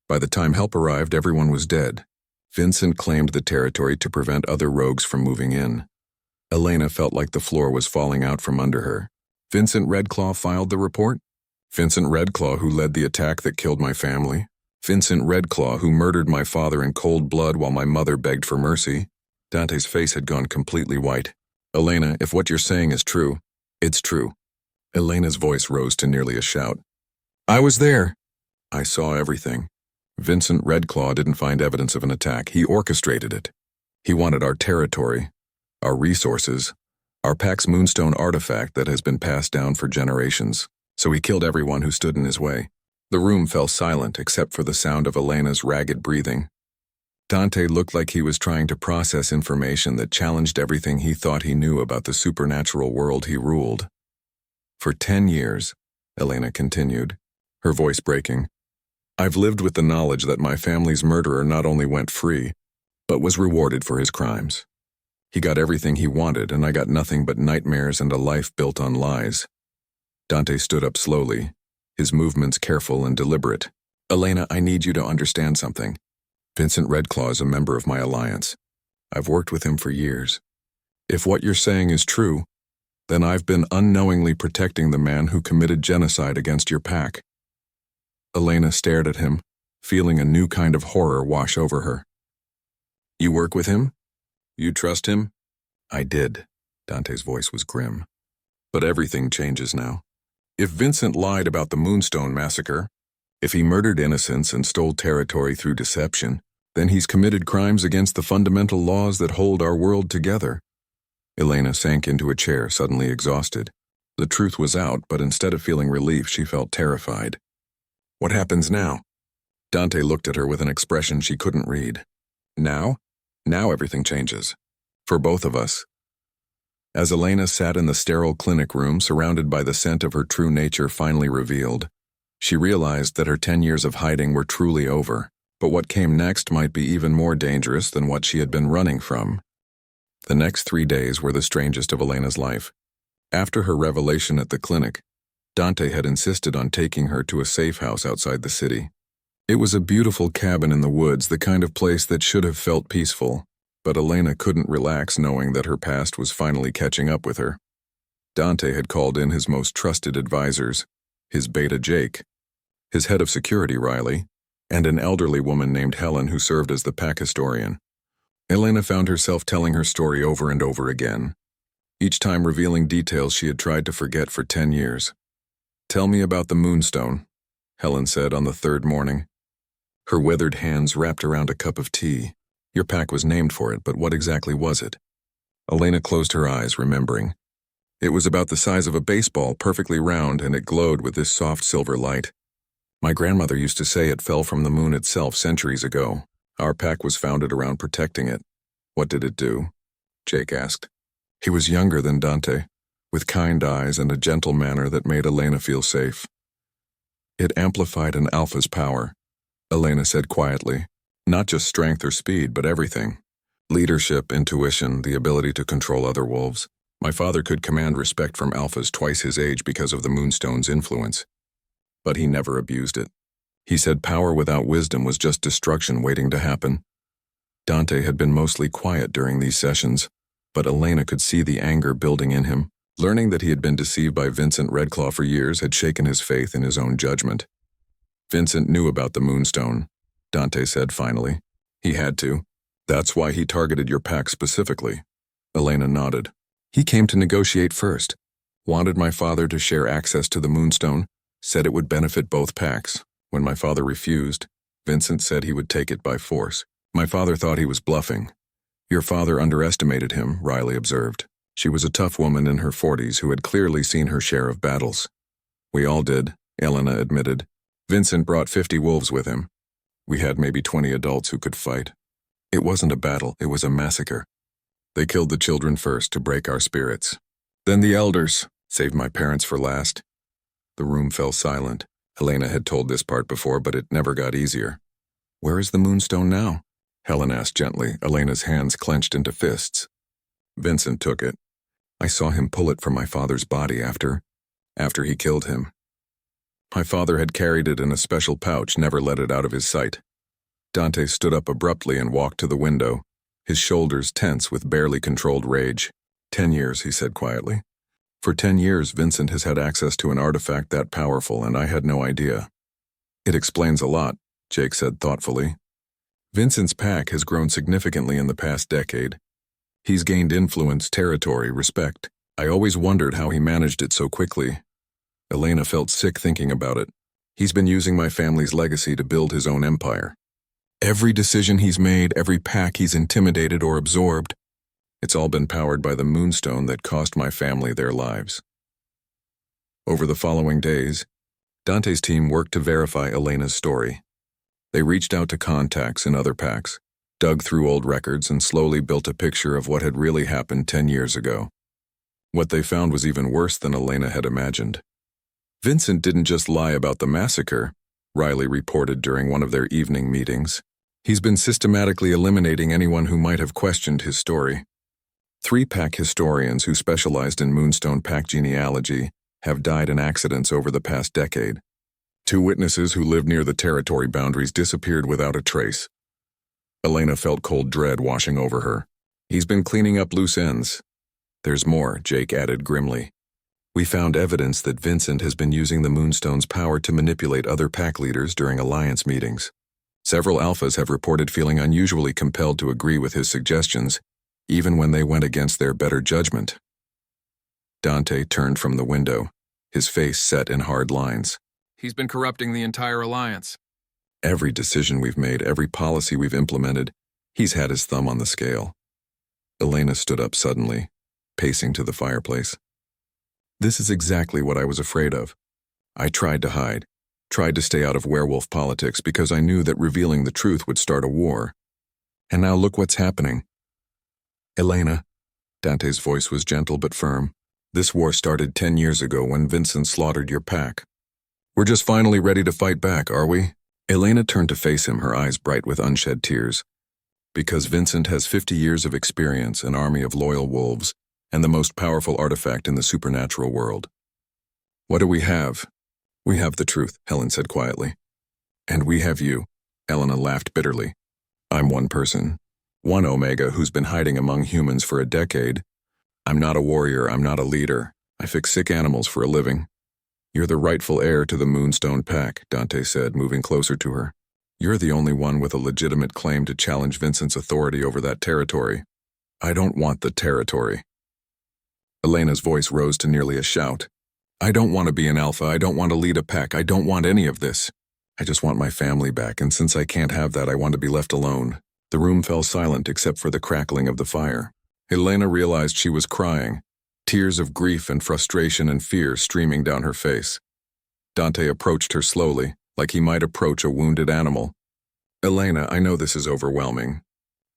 By the time help arrived, everyone was dead. Vincent claimed the territory to prevent other rogues from moving in." Elena felt like the floor was falling out from under her. "Vincent Redclaw filed the report? Vincent Redclaw who led the attack that killed my family? Vincent Redclaw who murdered my father in cold blood while my mother begged for mercy?" Dante's face had gone completely white. "Elena, if what you're saying is true, it's true." Elena's voice rose to nearly a shout. "I was there. I saw everything. Vincent Redclaw didn't find evidence of an attack. He orchestrated it. He wanted our territory, our resources, our pack's Moonstone artifact that has been passed down for generations. So he killed everyone who stood in his way." The room fell silent except for the sound of Elena's ragged breathing. Dante looked like he was trying to process information that challenged everything he thought he knew about the supernatural world he ruled. "For 10 years, Elena continued, her voice breaking, "I've lived with the knowledge that my family's murderer not only went free, but was rewarded for his crimes. He got everything he wanted, and I got nothing but nightmares and a life built on lies." Dante stood up slowly, his movements careful and deliberate. "Elena, I need you to understand something. Vincent Redclaw is a member of my alliance. I've worked with him for years. If what you're saying is true, then I've been unknowingly protecting the man who committed genocide against your pack." Elena stared at him, feeling a new kind of horror wash over her. "You work with him? You trust him?" "I did." Dante's voice was grim. "But everything changes now. If Vincent lied about the Moonstone massacre, if he murdered innocents and stole territory through deception, then he's committed crimes against the fundamental laws that hold our world together." Elena sank into a chair, suddenly exhausted. The truth was out, but instead of feeling relief, she felt terrified. "What happens now?" Dante looked at her with an expression she couldn't read. "Now? Now everything changes. For both of us." As Elena sat in the sterile clinic room, surrounded by the scent of her true nature finally revealed, she realized that her 10 years of hiding were truly over, but what came next might be even more dangerous than what she had been running from. The next 3 days were the strangest of Elena's life. After her revelation at the clinic, Dante had insisted on taking her to a safe house outside the city. It was a beautiful cabin in the woods, the kind of place that should have felt peaceful, but Elena couldn't relax knowing that her past was finally catching up with her. Dante had called in his most trusted advisors, his beta Jake, his head of security Riley, and an elderly woman named Helen who served as the pack historian. Elena found herself telling her story over and over again, each time revealing details she had tried to forget for 10 years. "Tell me about the Moonstone," Helen said on the third morning. Her withered hands wrapped around a cup of tea. Your pack was named for it, but what exactly was it? Elena closed her eyes, remembering. It was about the size of a baseball, perfectly round, and it glowed with this soft silver light. My grandmother used to say it fell from the moon itself centuries ago. Our pack was founded around protecting it. What did it do? Jake asked. He was younger than Dante, with kind eyes and a gentle manner that made Elena feel safe. It amplified an alpha's power, Elena said quietly. Not just strength or speed, but everything. Leadership, intuition, the ability to control other wolves. My father could command respect from alphas twice his age because of the Moonstone's influence. But he never abused it. He said power without wisdom was just destruction waiting to happen. Dante had been mostly quiet during these sessions, but Elena could see the anger building in him. Learning that he had been deceived by Vincent Redclaw for years had shaken his faith in his own judgment. Vincent knew about the Moonstone, Dante said finally. He had to. That's why he targeted your pack specifically. Elena nodded. He came to negotiate first. Wanted my father to share access to the Moonstone. Said it would benefit both packs. When my father refused, Vincent said he would take it by force. My father thought he was bluffing. Your father underestimated him, Riley observed. She was a tough woman in her 40s who had clearly seen her share of battles. We all did, Elena admitted. Vincent brought 50 wolves with him. We had maybe 20 adults who could fight. It wasn't a battle, it was a massacre. They killed the children first to break our spirits. Then the elders saved my parents for last. The room fell silent. Elena had told this part before, but it never got easier. Where is the Moonstone now? Helen asked gently, Elena's hands clenched into fists. Vincent took it. I saw him pull it from my father's body after he killed him. My father had carried it in a special pouch, never let it out of his sight. Dante stood up abruptly and walked to the window, his shoulders tense with barely controlled rage. 10 years, he said quietly. For 10 years, Vincent has had access to an artifact that powerful, and I had no idea. It explains a lot, Jake said thoughtfully. Vincent's pack has grown significantly in the past decade. He's gained influence, territory, respect. I always wondered how he managed it so quickly. Elena felt sick thinking about it. He's been using my family's legacy to build his own empire. Every decision he's made, every pack he's intimidated or absorbed, it's all been powered by the Moonstone that cost my family their lives. Over the following days, Dante's team worked to verify Elena's story. They reached out to contacts in other packs, dug through old records, and slowly built a picture of what had really happened 10 years ago. What they found was even worse than Elena had imagined. Vincent didn't just lie about the massacre, Riley reported during one of their evening meetings. He's been systematically eliminating anyone who might have questioned his story. 3 pack historians who specialized in Moonstone pack genealogy have died in accidents over the past decade. 2 witnesses who lived near the territory boundaries disappeared without a trace. Elena felt cold dread washing over her. He's been cleaning up loose ends. There's more, Jake added grimly. We found evidence that Vincent has been using the Moonstone's power to manipulate other pack leaders during alliance meetings. Several alphas have reported feeling unusually compelled to agree with his suggestions, even when they went against their better judgment. Dante turned from the window, his face set in hard lines. He's been corrupting the entire alliance. Every decision we've made, every policy we've implemented, he's had his thumb on the scale. Elena stood up suddenly, pacing to the fireplace. This is exactly what I was afraid of. I tried to hide, tried to stay out of werewolf politics because I knew that revealing the truth would start a war. And now look what's happening. Elena, Dante's voice was gentle but firm, this war started 10 years ago when Vincent slaughtered your pack. We're just finally ready to fight back, are we? Elena turned to face him, her eyes bright with unshed tears. Because Vincent has 50 years of experience, an army of loyal wolves, and the most powerful artifact in the supernatural world. What do we have? We have the truth, Helen said quietly. And we have you, Elena laughed bitterly. I'm one person, one Omega who's been hiding among humans for a decade. I'm not a warrior, I'm not a leader. I fix sick animals for a living. You're the rightful heir to the Moonstone pack, Dante said, moving closer to her. You're the only one with a legitimate claim to challenge Vincent's authority over that territory. I don't want the territory. Elena's voice rose to nearly a shout. I don't want to be an alpha. I don't want to lead a pack. I don't want any of this. I just want my family back, and since I can't have that, I want to be left alone. The room fell silent except for the crackling of the fire. Elena realized she was crying, tears of grief and frustration and fear streaming down her face. Dante approached her slowly, like he might approach a wounded animal. Elena, I know this is overwhelming.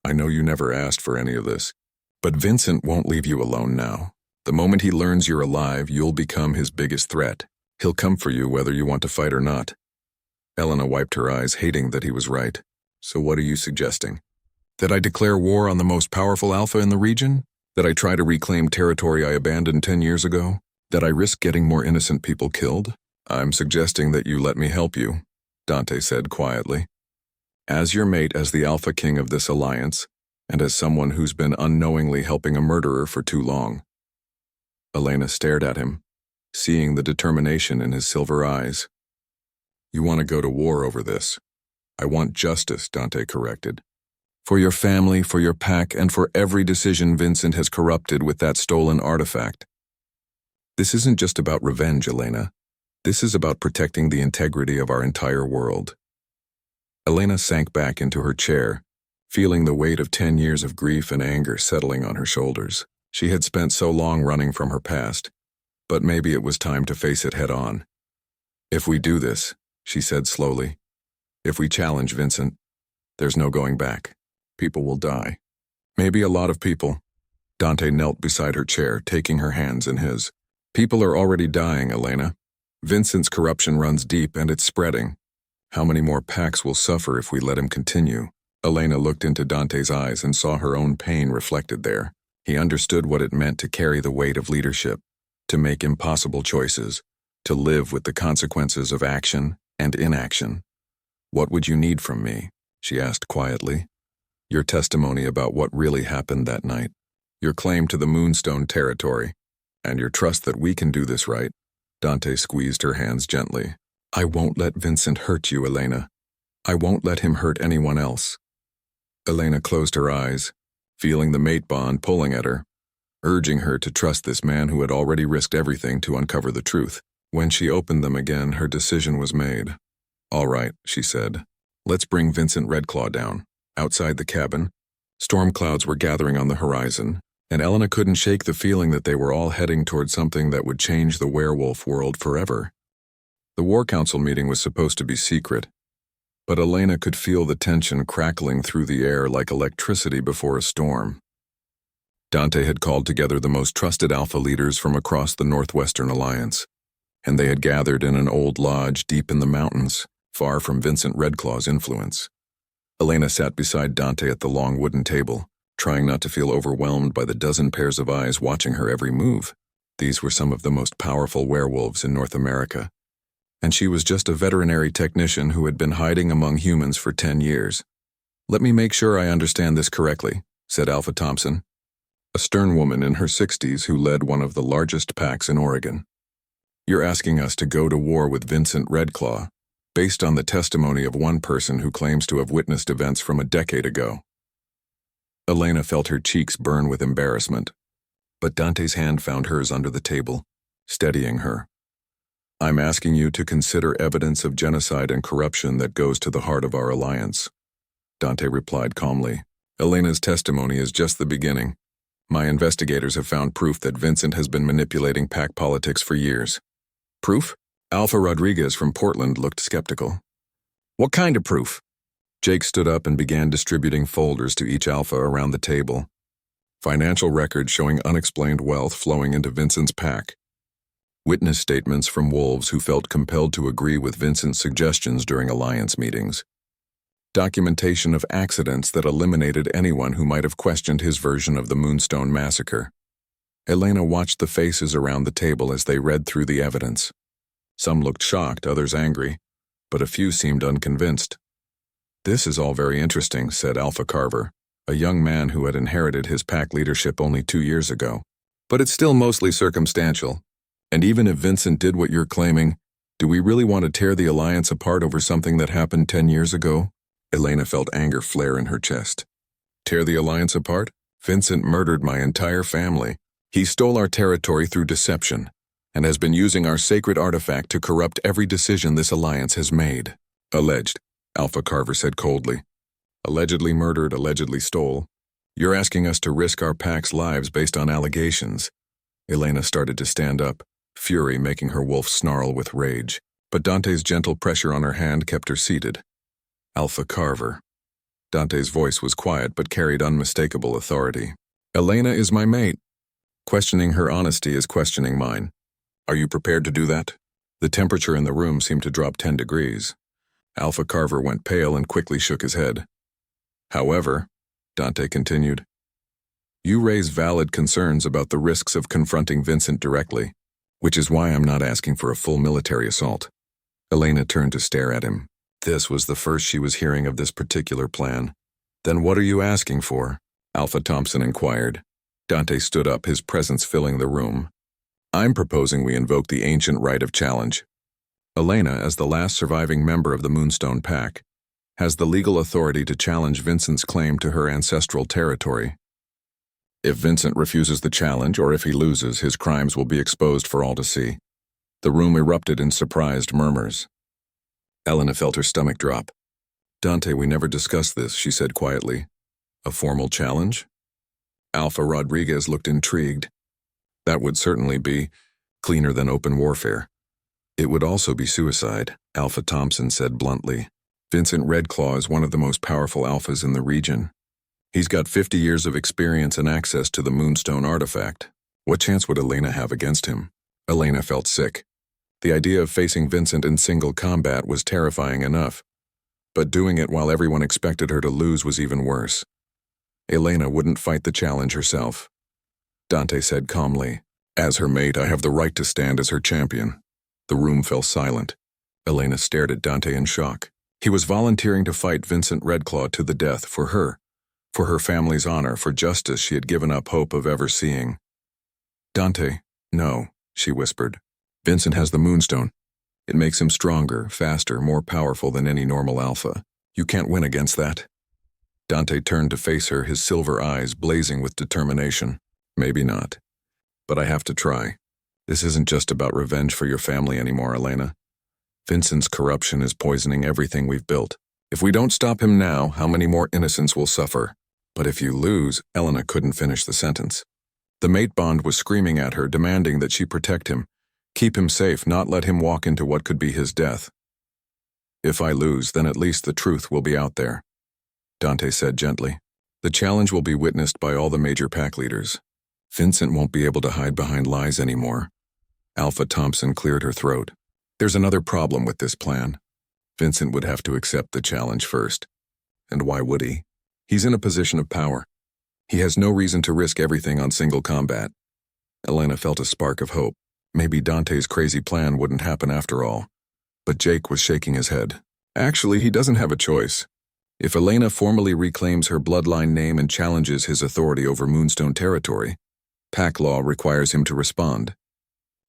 I know you never asked for any of this. But Vincent won't leave you alone now. The moment he learns you're alive, you'll become his biggest threat. He'll come for you whether you want to fight or not. Elena wiped her eyes, hating that he was right. So what are you suggesting? That I declare war on the most powerful alpha in the region? That I try to reclaim territory I abandoned 10 years ago? That I risk getting more innocent people killed? I'm suggesting that you let me help you, Dante said quietly. As your mate, as the alpha king of this alliance, and as someone who's been unknowingly helping a murderer for too long. Elena stared at him, seeing the determination in his silver eyes. You want to go to war over this? I want justice, Dante corrected. For your family, for your pack, and for every decision Vincent has corrupted with that stolen artifact. This isn't just about revenge, Elena. This is about protecting the integrity of our entire world. Elena sank back into her chair, feeling the weight of 10 years of grief and anger settling on her shoulders. She had spent so long running from her past, but maybe it was time to face it head on. If we do this, she said slowly, if we challenge Vincent, there's no going back. People will die. Maybe a lot of people. Dante knelt beside her chair, taking her hands in his. People are already dying, Elena. Vincent's corruption runs deep and it's spreading. How many more packs will suffer if we let him continue? Elena looked into Dante's eyes and saw her own pain reflected there. He understood what it meant to carry the weight of leadership, to make impossible choices, to live with the consequences of action and inaction. What would you need from me? She asked quietly. Your testimony about what really happened that night, your claim to the Moonstone territory, and your trust that we can do this right. Dante squeezed her hands gently. I won't let Vincent hurt you, Elena. I won't let him hurt anyone else. Elena closed her eyes, feeling the mate bond pulling at her, urging her to trust this man who had already risked everything to uncover the truth. When she opened them again, her decision was made. All right, she said. Let's bring Vincent Redclaw down. Outside the cabin, storm clouds were gathering on the horizon, and Elena couldn't shake the feeling that they were all heading toward something that would change the werewolf world forever. The War Council meeting was supposed to be secret, but Elena could feel the tension crackling through the air like electricity before a storm. Dante had called together the most trusted alpha leaders from across the Northwestern Alliance, and they had gathered in an old lodge deep in the mountains, far from Vincent Redclaw's influence. Elena sat beside Dante at the long wooden table, trying not to feel overwhelmed by the dozen pairs of eyes watching her every move. These were some of the most powerful werewolves in North America, and she was just a veterinary technician who had been hiding among humans for 10 years. Let me make sure I understand this correctly, said Alpha Thompson, a stern woman in her 60s who led one of the largest packs in Oregon. You're asking us to go to war with Vincent Redclaw, based on the testimony of one person who claims to have witnessed events from a decade ago. Elena felt her cheeks burn with embarrassment, but Dante's hand found hers under the table, steadying her. I'm asking you to consider evidence of genocide and corruption that goes to the heart of our alliance. Dante replied calmly. Elena's testimony is just the beginning. My investigators have found proof that Vincent has been manipulating pack politics for years. Proof? Alpha Rodriguez from Portland looked skeptical. What kind of proof? Jake stood up and began distributing folders to each alpha around the table. Financial records showing unexplained wealth flowing into Vincent's pack. Witness statements from wolves who felt compelled to agree with Vincent's suggestions during alliance meetings. Documentation of accidents that eliminated anyone who might have questioned his version of the Moonstone massacre. Elena watched the faces around the table as they read through the evidence. Some looked shocked, others angry, but a few seemed unconvinced. This is all very interesting, said Alpha Carver, a young man who had inherited his pack leadership only 2 years ago. But it's still mostly circumstantial. And even if Vincent did what you're claiming, do we really want to tear the alliance apart over something that happened 10 years ago? Elena felt anger flare in her chest. Tear the alliance apart? Vincent murdered my entire family. He stole our territory through deception. and has been using our sacred artifact to corrupt every decision this alliance has made. Alleged, Alpha Carver said coldly. Allegedly murdered, allegedly stole. You're asking us to risk our pack's lives based on allegations. Elena started to stand up, fury making her wolf snarl with rage. But Dante's gentle pressure on her hand kept her seated. Alpha Carver. Dante's voice was quiet but carried unmistakable authority. Elena is my mate. Questioning her honesty is questioning mine. Are you prepared to do that? The temperature in the room seemed to drop 10 degrees. Alpha Carver went pale and quickly shook his head. However, Dante continued, you raise valid concerns about the risks of confronting Vincent directly, which is why I'm not asking for a full military assault. Elena turned to stare at him. This was the first she was hearing of this particular plan. Then what are you asking for? Alpha Thompson inquired. Dante stood up, his presence filling the room. I'm proposing we invoke the ancient right of challenge. Elena, as the last surviving member of the Moonstone Pack, has the legal authority to challenge Vincent's claim to her ancestral territory. If Vincent refuses the challenge, or if he loses, his crimes will be exposed for all to see. The room erupted in surprised murmurs. Elena felt her stomach drop. Dante, we never discussed this, she said quietly. A formal challenge? Alpha Rodriguez looked intrigued. That would certainly be cleaner than open warfare. It would also be suicide, Alpha Thompson said bluntly. Vincent Redclaw is one of the most powerful alphas in the region. He's got 50 years of experience and access to the Moonstone artifact. What chance would Elena have against him? Elena felt sick. The idea of facing Vincent in single combat was terrifying enough, but doing it while everyone expected her to lose was even worse. Elena wouldn't fight the challenge herself. Dante said calmly, as her mate, I have the right to stand as her champion. The room fell silent. Elena stared at Dante in shock. He was volunteering to fight Vincent Redclaw to the death for her family's honor, for justice she had given up hope of ever seeing. Dante, no, she whispered. Vincent has the Moonstone. It makes him stronger, faster, more powerful than any normal alpha. You can't win against that. Dante turned to face her, his silver eyes blazing with determination. Maybe not. But I have to try. This isn't just about revenge for your family anymore, Elena. Vincent's corruption is poisoning everything we've built. If we don't stop him now, how many more innocents will suffer? But if you lose, Elena couldn't finish the sentence. The mate bond was screaming at her, demanding that she protect him, keep him safe, not let him walk into what could be his death. If I lose, then at least the truth will be out there, Dante said gently. The challenge will be witnessed by all the major pack leaders. Vincent won't be able to hide behind lies anymore. Alpha Thompson cleared her throat. There's another problem with this plan. Vincent would have to accept the challenge first. And why would he? He's in a position of power. He has no reason to risk everything on single combat. Elena felt a spark of hope. Maybe Dante's crazy plan wouldn't happen after all. But Jake was shaking his head. Actually, he doesn't have a choice. If Elena formally reclaims her bloodline name and challenges his authority over Moonstone territory, pack law requires him to respond.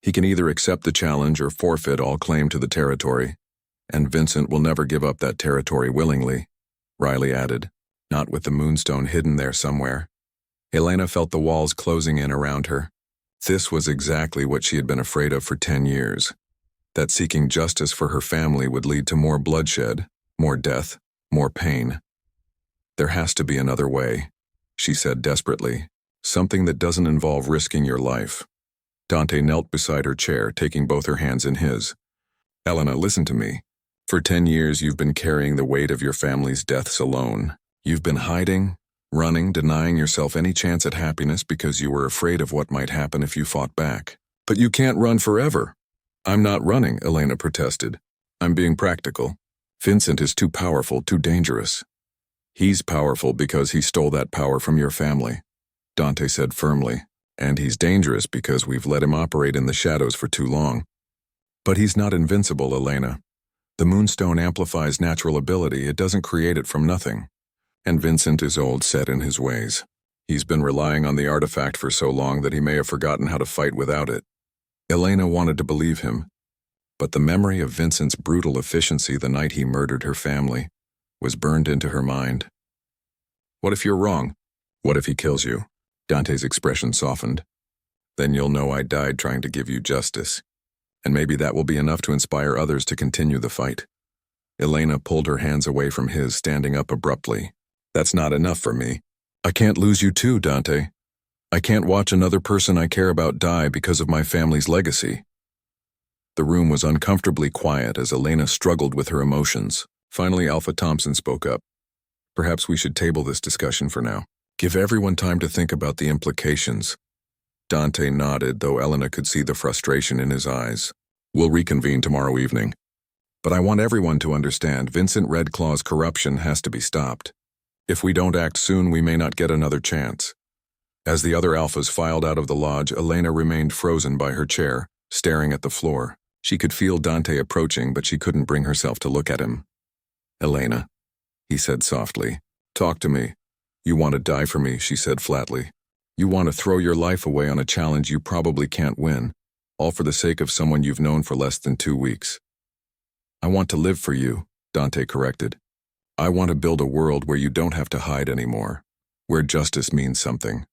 He can either accept the challenge or forfeit all claim to the territory, and Vincent will never give up that territory willingly, Riley added, not with the Moonstone hidden there somewhere. Elena felt the walls closing in around her. This was exactly what she had been afraid of for 10 years, that seeking justice for her family would lead to more bloodshed, more death, more pain. There has to be another way, she said desperately, something that doesn't involve risking your life. Dante knelt beside her chair, taking both her hands in his. Elena, listen to me. For 10 years, you've been carrying the weight of your family's deaths alone. You've been hiding, running, denying yourself any chance at happiness because you were afraid of what might happen if you fought back. But you can't run forever. I'm not running, Elena protested. I'm being practical. Vincent is too powerful, too dangerous. He's powerful because he stole that power from your family, Dante said firmly. And he's dangerous because we've let him operate in the shadows for too long. But he's not invincible, Elena. The Moonstone amplifies natural ability, it doesn't create it from nothing. And Vincent is old, set in his ways. He's been relying on the artifact for so long that he may have forgotten how to fight without it. Elena wanted to believe him, but the memory of Vincent's brutal efficiency the night he murdered her family was burned into her mind. What if you're wrong? What if he kills you? Dante's expression softened. Then you'll know I died trying to give you justice. And maybe that will be enough to inspire others to continue the fight. Elena pulled her hands away from his, standing up abruptly. That's not enough for me. I can't lose you too, Dante. I can't watch another person I care about die because of my family's legacy. The room was uncomfortably quiet as Elena struggled with her emotions. Finally, Alpha Thompson spoke up. Perhaps we should table this discussion for now. Give everyone time to think about the implications. Dante nodded, though Elena could see the frustration in his eyes. We'll reconvene tomorrow evening. But I want everyone to understand Vincent Redclaw's corruption has to be stopped. If we don't act soon, we may not get another chance. As the other alphas filed out of the lodge, Elena remained frozen by her chair, staring at the floor. She could feel Dante approaching, but she couldn't bring herself to look at him. Elena, he said softly. Talk to me. You want to die for me, she said flatly. You want to throw your life away on a challenge you probably can't win, all for the sake of someone you've known for less than 2 weeks. I want to live for you, Dante corrected. I want to build a world where you don't have to hide anymore, where justice means something,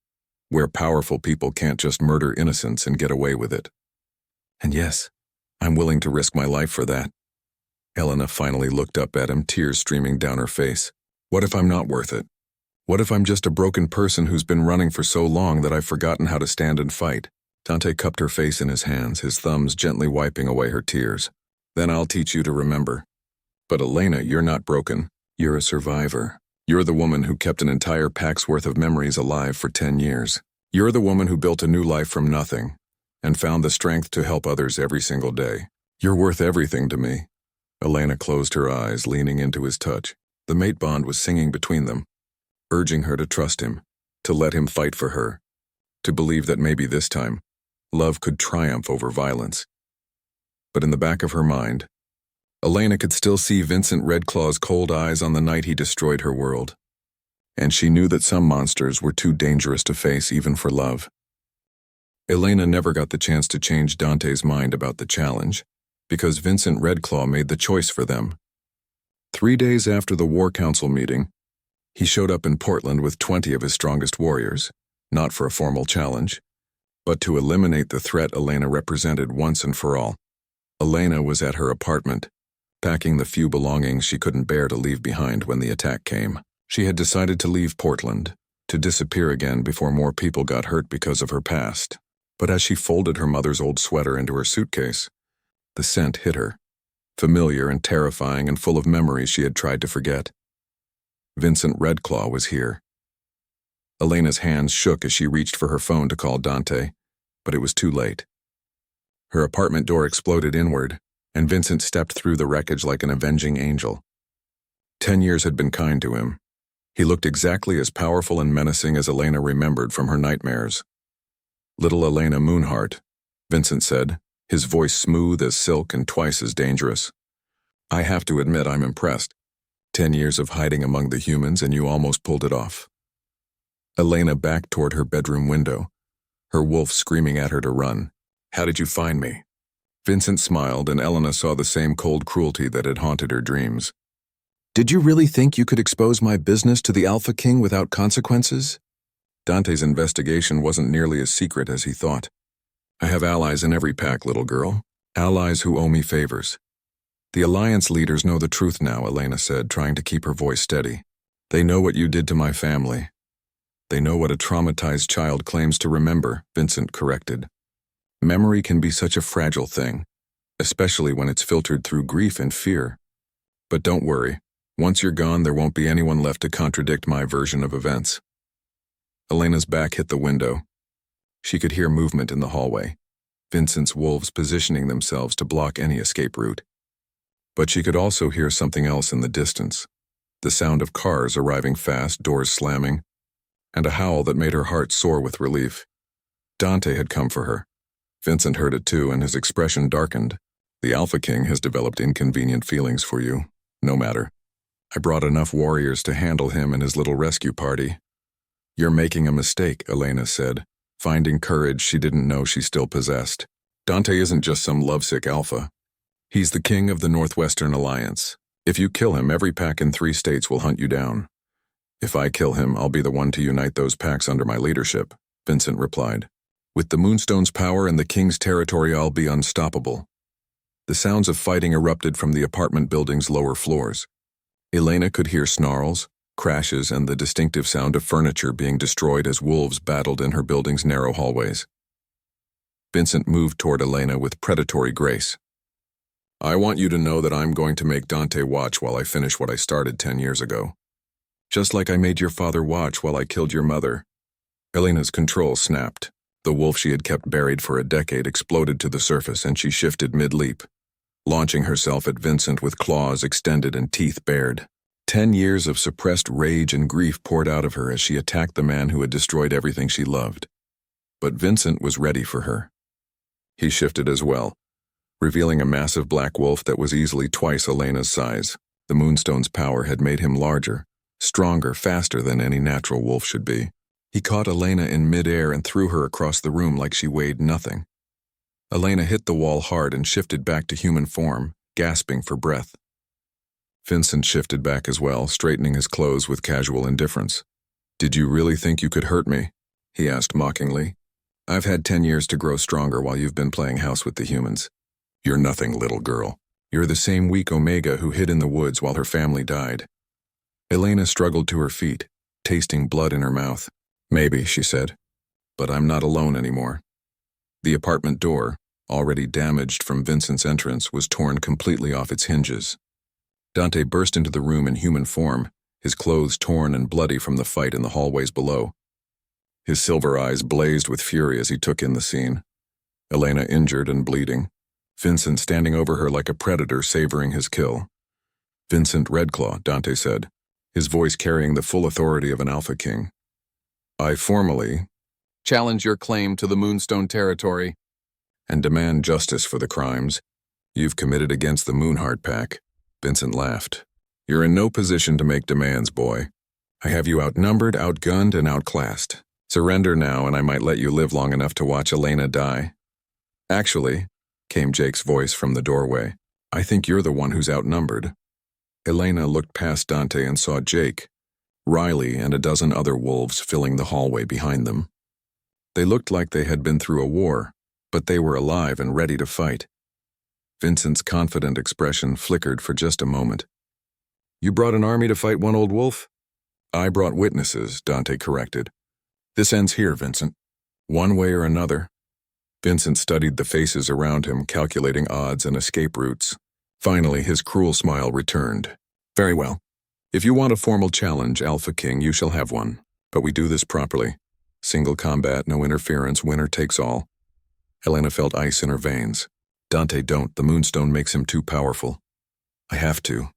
where powerful people can't just murder innocents and get away with it. And yes, I'm willing to risk my life for that. Elena finally looked up at him, tears streaming down her face. What if I'm not worth it? What if I'm just a broken person who's been running for so long that I've forgotten how to stand and fight? Dante cupped her face in his hands, his thumbs gently wiping away her tears. Then I'll teach you to remember. But Elena, you're not broken. You're a survivor. You're the woman who kept an entire pack's worth of memories alive for 10 years. You're the woman who built a new life from nothing and found the strength to help others every single day. You're worth everything to me. Elena closed her eyes, leaning into his touch. The mate bond was singing between them, urging her to trust him, to let him fight for her, to believe that maybe this time, love could triumph over violence. But in the back of her mind, Elena could still see Vincent Redclaw's cold eyes on the night he destroyed her world. And she knew that some monsters were too dangerous to face even for love. Elena never got the chance to change Dante's mind about the challenge, because Vincent Redclaw made the choice for them. 3 days after the War Council meeting, he showed up in Portland with 20 of his strongest warriors, not for a formal challenge, but to eliminate the threat Elena represented once and for all. Elena was at her apartment, packing the few belongings she couldn't bear to leave behind when the attack came. She had decided to leave Portland, to disappear again before more people got hurt because of her past. But as she folded her mother's old sweater into her suitcase, the scent hit her, familiar and terrifying and full of memories she had tried to forget. Vincent Redclaw was here. Elena's hands shook as she reached for her phone to call Dante, but it was too late. Her apartment door exploded inward, and Vincent stepped through the wreckage like an avenging angel. 10 years had been kind to him. He looked exactly as powerful and menacing as Elena remembered from her nightmares. Little Elena Moonheart, Vincent said, his voice smooth as silk and twice as dangerous. I have to admit I'm impressed. 10 years of hiding among the humans and you almost pulled it off. Elena backed toward her bedroom window, her wolf screaming at her to run. How did you find me? Vincent smiled, and Elena saw the same cold cruelty that had haunted her dreams. Did you really think you could expose my business to the Alpha King without consequences? Dante's investigation wasn't nearly as secret as he thought. I have allies in every pack, little girl. Allies who owe me favors. The Alliance leaders know the truth now, Elena said, trying to keep her voice steady. They know what you did to my family. They know what a traumatized child claims to remember, Vincent corrected. Memory can be such a fragile thing, especially when it's filtered through grief and fear. But don't worry, once you're gone, there won't be anyone left to contradict my version of events. Elena's back hit the window. She could hear movement in the hallway, Vincent's wolves positioning themselves to block any escape route. But she could also hear something else in the distance, the sound of cars arriving fast, doors slamming, and a howl that made her heart soar with relief. Dante had come for her. Vincent heard it too, and his expression darkened. The Alpha King has developed inconvenient feelings for you. No matter. I brought enough warriors to handle him and his little rescue party. You're making a mistake, Elena said, finding courage she didn't know she still possessed. Dante isn't just some lovesick alpha. He's the king of the Northwestern Alliance. If you kill him, every pack in 3 states will hunt you down. If I kill him, I'll be the one to unite those packs under my leadership, Vincent replied. With the Moonstone's power and the King's territory, I'll be unstoppable. The sounds of fighting erupted from the apartment building's lower floors. Elena could hear snarls, crashes, and the distinctive sound of furniture being destroyed as wolves battled in her building's narrow hallways. Vincent moved toward Elena with predatory grace. I want you to know that I'm going to make Dante watch while I finish what I started 10 years ago. Just like I made your father watch while I killed your mother. Elena's control snapped. The wolf she had kept buried for a decade exploded to the surface, and she shifted mid-leap, launching herself at Vincent with claws extended and teeth bared. 10 years of suppressed rage and grief poured out of her as she attacked the man who had destroyed everything she loved. But Vincent was ready for her. He shifted as well, revealing a massive black wolf that was easily twice Elena's size. The Moonstone's power had made him larger, stronger, faster than any natural wolf should be. He caught Elena in midair and threw her across the room like she weighed nothing. Elena hit the wall hard and shifted back to human form, gasping for breath. Vincent shifted back as well, straightening his clothes with casual indifference. Did you really think you could hurt me? He asked mockingly. I've had 10 years to grow stronger while you've been playing house with the humans. You're nothing, little girl. You're the same weak Omega who hid in the woods while her family died. Elena struggled to her feet, tasting blood in her mouth. Maybe, she said, but I'm not alone anymore. The apartment door, already damaged from Vincent's entrance, was torn completely off its hinges. Dante burst into the room in human form, his clothes torn and bloody from the fight in the hallways below. His silver eyes blazed with fury as he took in the scene. Elena injured and bleeding. Vincent standing over her like a predator savoring his kill. Vincent Redclaw, Dante said, his voice carrying the full authority of an Alpha King. I formally challenge your claim to the Moonstone territory and demand justice for the crimes you've committed against the Moonheart Pack. Vincent laughed. You're in no position to make demands, boy. I have you outnumbered, outgunned, and outclassed. Surrender now, and I might let you live long enough to watch Elena die. Actually, came Jake's voice from the doorway, I think you're the one who's outnumbered. Elena looked past Dante and saw Jake, Riley, and a dozen other wolves filling the hallway behind them. They looked like they had been through a war, but they were alive and ready to fight. Vincent's confident expression flickered for just a moment. You brought an army to fight one old wolf? I brought witnesses, Dante corrected. This ends here, Vincent. One way or another. Vincent studied the faces around him, calculating odds and escape routes. Finally, his cruel smile returned. Very well. If you want a formal challenge, Alpha King, you shall have one. But we do this properly. Single combat, no interference, winner takes all. Elena felt ice in her veins. Dante, don't. The Moonstone makes him too powerful. I have to,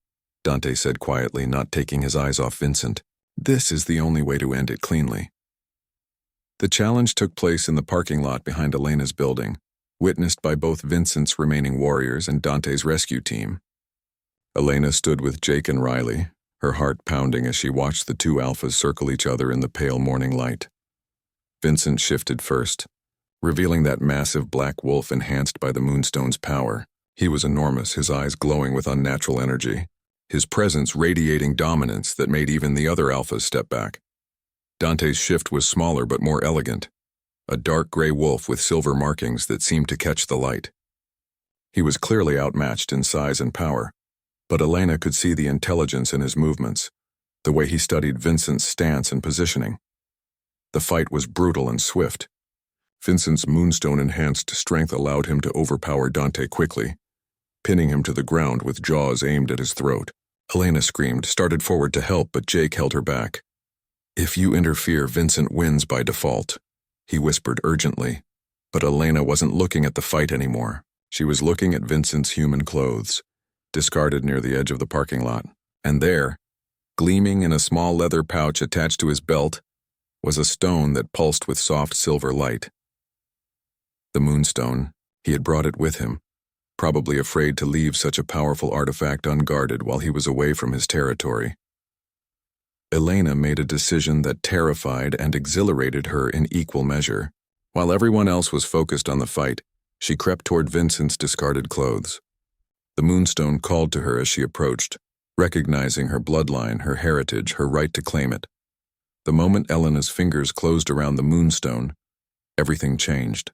Dante said quietly, not taking his eyes off Vincent. This is the only way to end it cleanly. The challenge took place in the parking lot behind Elena's building, witnessed by both Vincent's remaining warriors and Dante's rescue team. Elena stood with Jake and Riley, her heart pounding as she watched the two alphas circle each other in the pale morning light. Vincent shifted first, revealing that massive black wolf enhanced by the Moonstone's power. He was enormous, his eyes glowing with unnatural energy, his presence radiating dominance that made even the other alphas step back. Dante's shift was smaller but more elegant, a dark gray wolf with silver markings that seemed to catch the light. He was clearly outmatched in size and power, but Elena could see the intelligence in his movements, the way he studied Vincent's stance and positioning. The fight was brutal and swift. Vincent's Moonstone-enhanced strength allowed him to overpower Dante quickly, pinning him to the ground with jaws aimed at his throat. Elena screamed, started forward to help, but Jake held her back. If you interfere, Vincent wins by default, he whispered urgently. But Elena wasn't looking at the fight anymore. She was looking at Vincent's human clothes, discarded near the edge of the parking lot. And there, gleaming in a small leather pouch attached to his belt, was a stone that pulsed with soft silver light. The Moonstone. He had brought it with him, probably afraid to leave such a powerful artifact unguarded while he was away from his territory. Elena made a decision that terrified and exhilarated her in equal measure. While everyone else was focused on the fight, she crept toward Vincent's discarded clothes. The Moonstone called to her as she approached, recognizing her bloodline, her heritage, her right to claim it. The moment Elena's fingers closed around the Moonstone, Everything changed.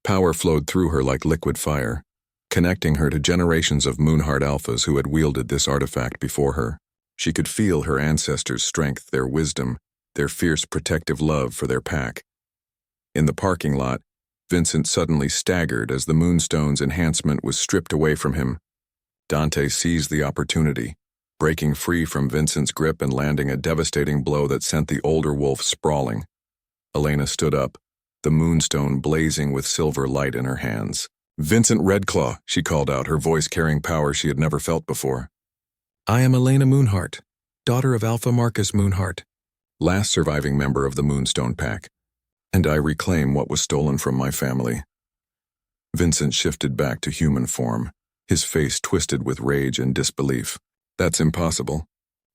Power flowed through her like liquid fire, connecting her to generations of Moonheart Alphas who had wielded this artifact before her. She could feel her ancestors' strength, their wisdom, their fierce protective love for their pack. In the parking lot, Vincent suddenly staggered as the Moonstone's enhancement was stripped away from him. Dante seized the opportunity, breaking free from Vincent's grip and landing a devastating blow that sent the older wolf sprawling. Elena stood up, the Moonstone blazing with silver light in her hands. "Vincent Redclaw," she called out, her voice carrying power she had never felt before. "I am Elena Moonheart, daughter of Alpha Marcus Moonheart, last surviving member of the Moonstone Pack, and I reclaim what was stolen from my family." Vincent shifted back to human form, his face twisted with rage and disbelief. "That's impossible.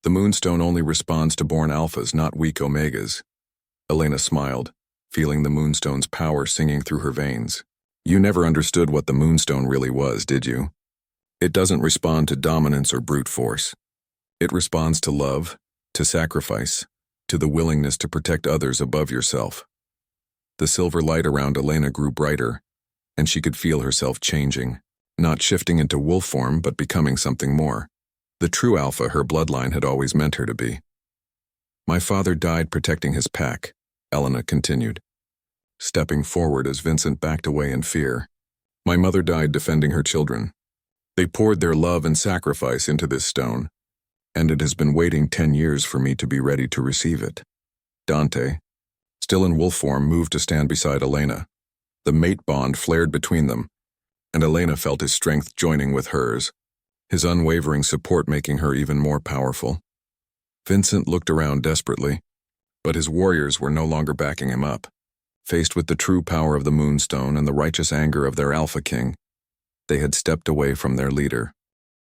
The Moonstone only responds to born alphas, not weak omegas." Elena smiled, feeling the Moonstone's power singing through her veins. "You never understood what the Moonstone really was, did you? It doesn't respond to dominance or brute force. It responds to love, to sacrifice, to the willingness to protect others above yourself." The silver light around Elena grew brighter, and she could feel herself changing, not shifting into wolf form but becoming something more. The true alpha her bloodline had always meant her to be. "My father died protecting his pack," Elena continued, stepping forward as Vincent backed away in fear. "My mother died defending her children. They poured their love and sacrifice into this stone, and it has been waiting 10 years for me to be ready to receive it." Dante, still in wolf form, moved to stand beside Elena. The mate bond flared between them, and Elena felt his strength joining with hers, his unwavering support making her even more powerful. Vincent looked around desperately, but his warriors were no longer backing him up. Faced with the true power of the Moonstone and the righteous anger of their Alpha King, they had stepped away from their leader.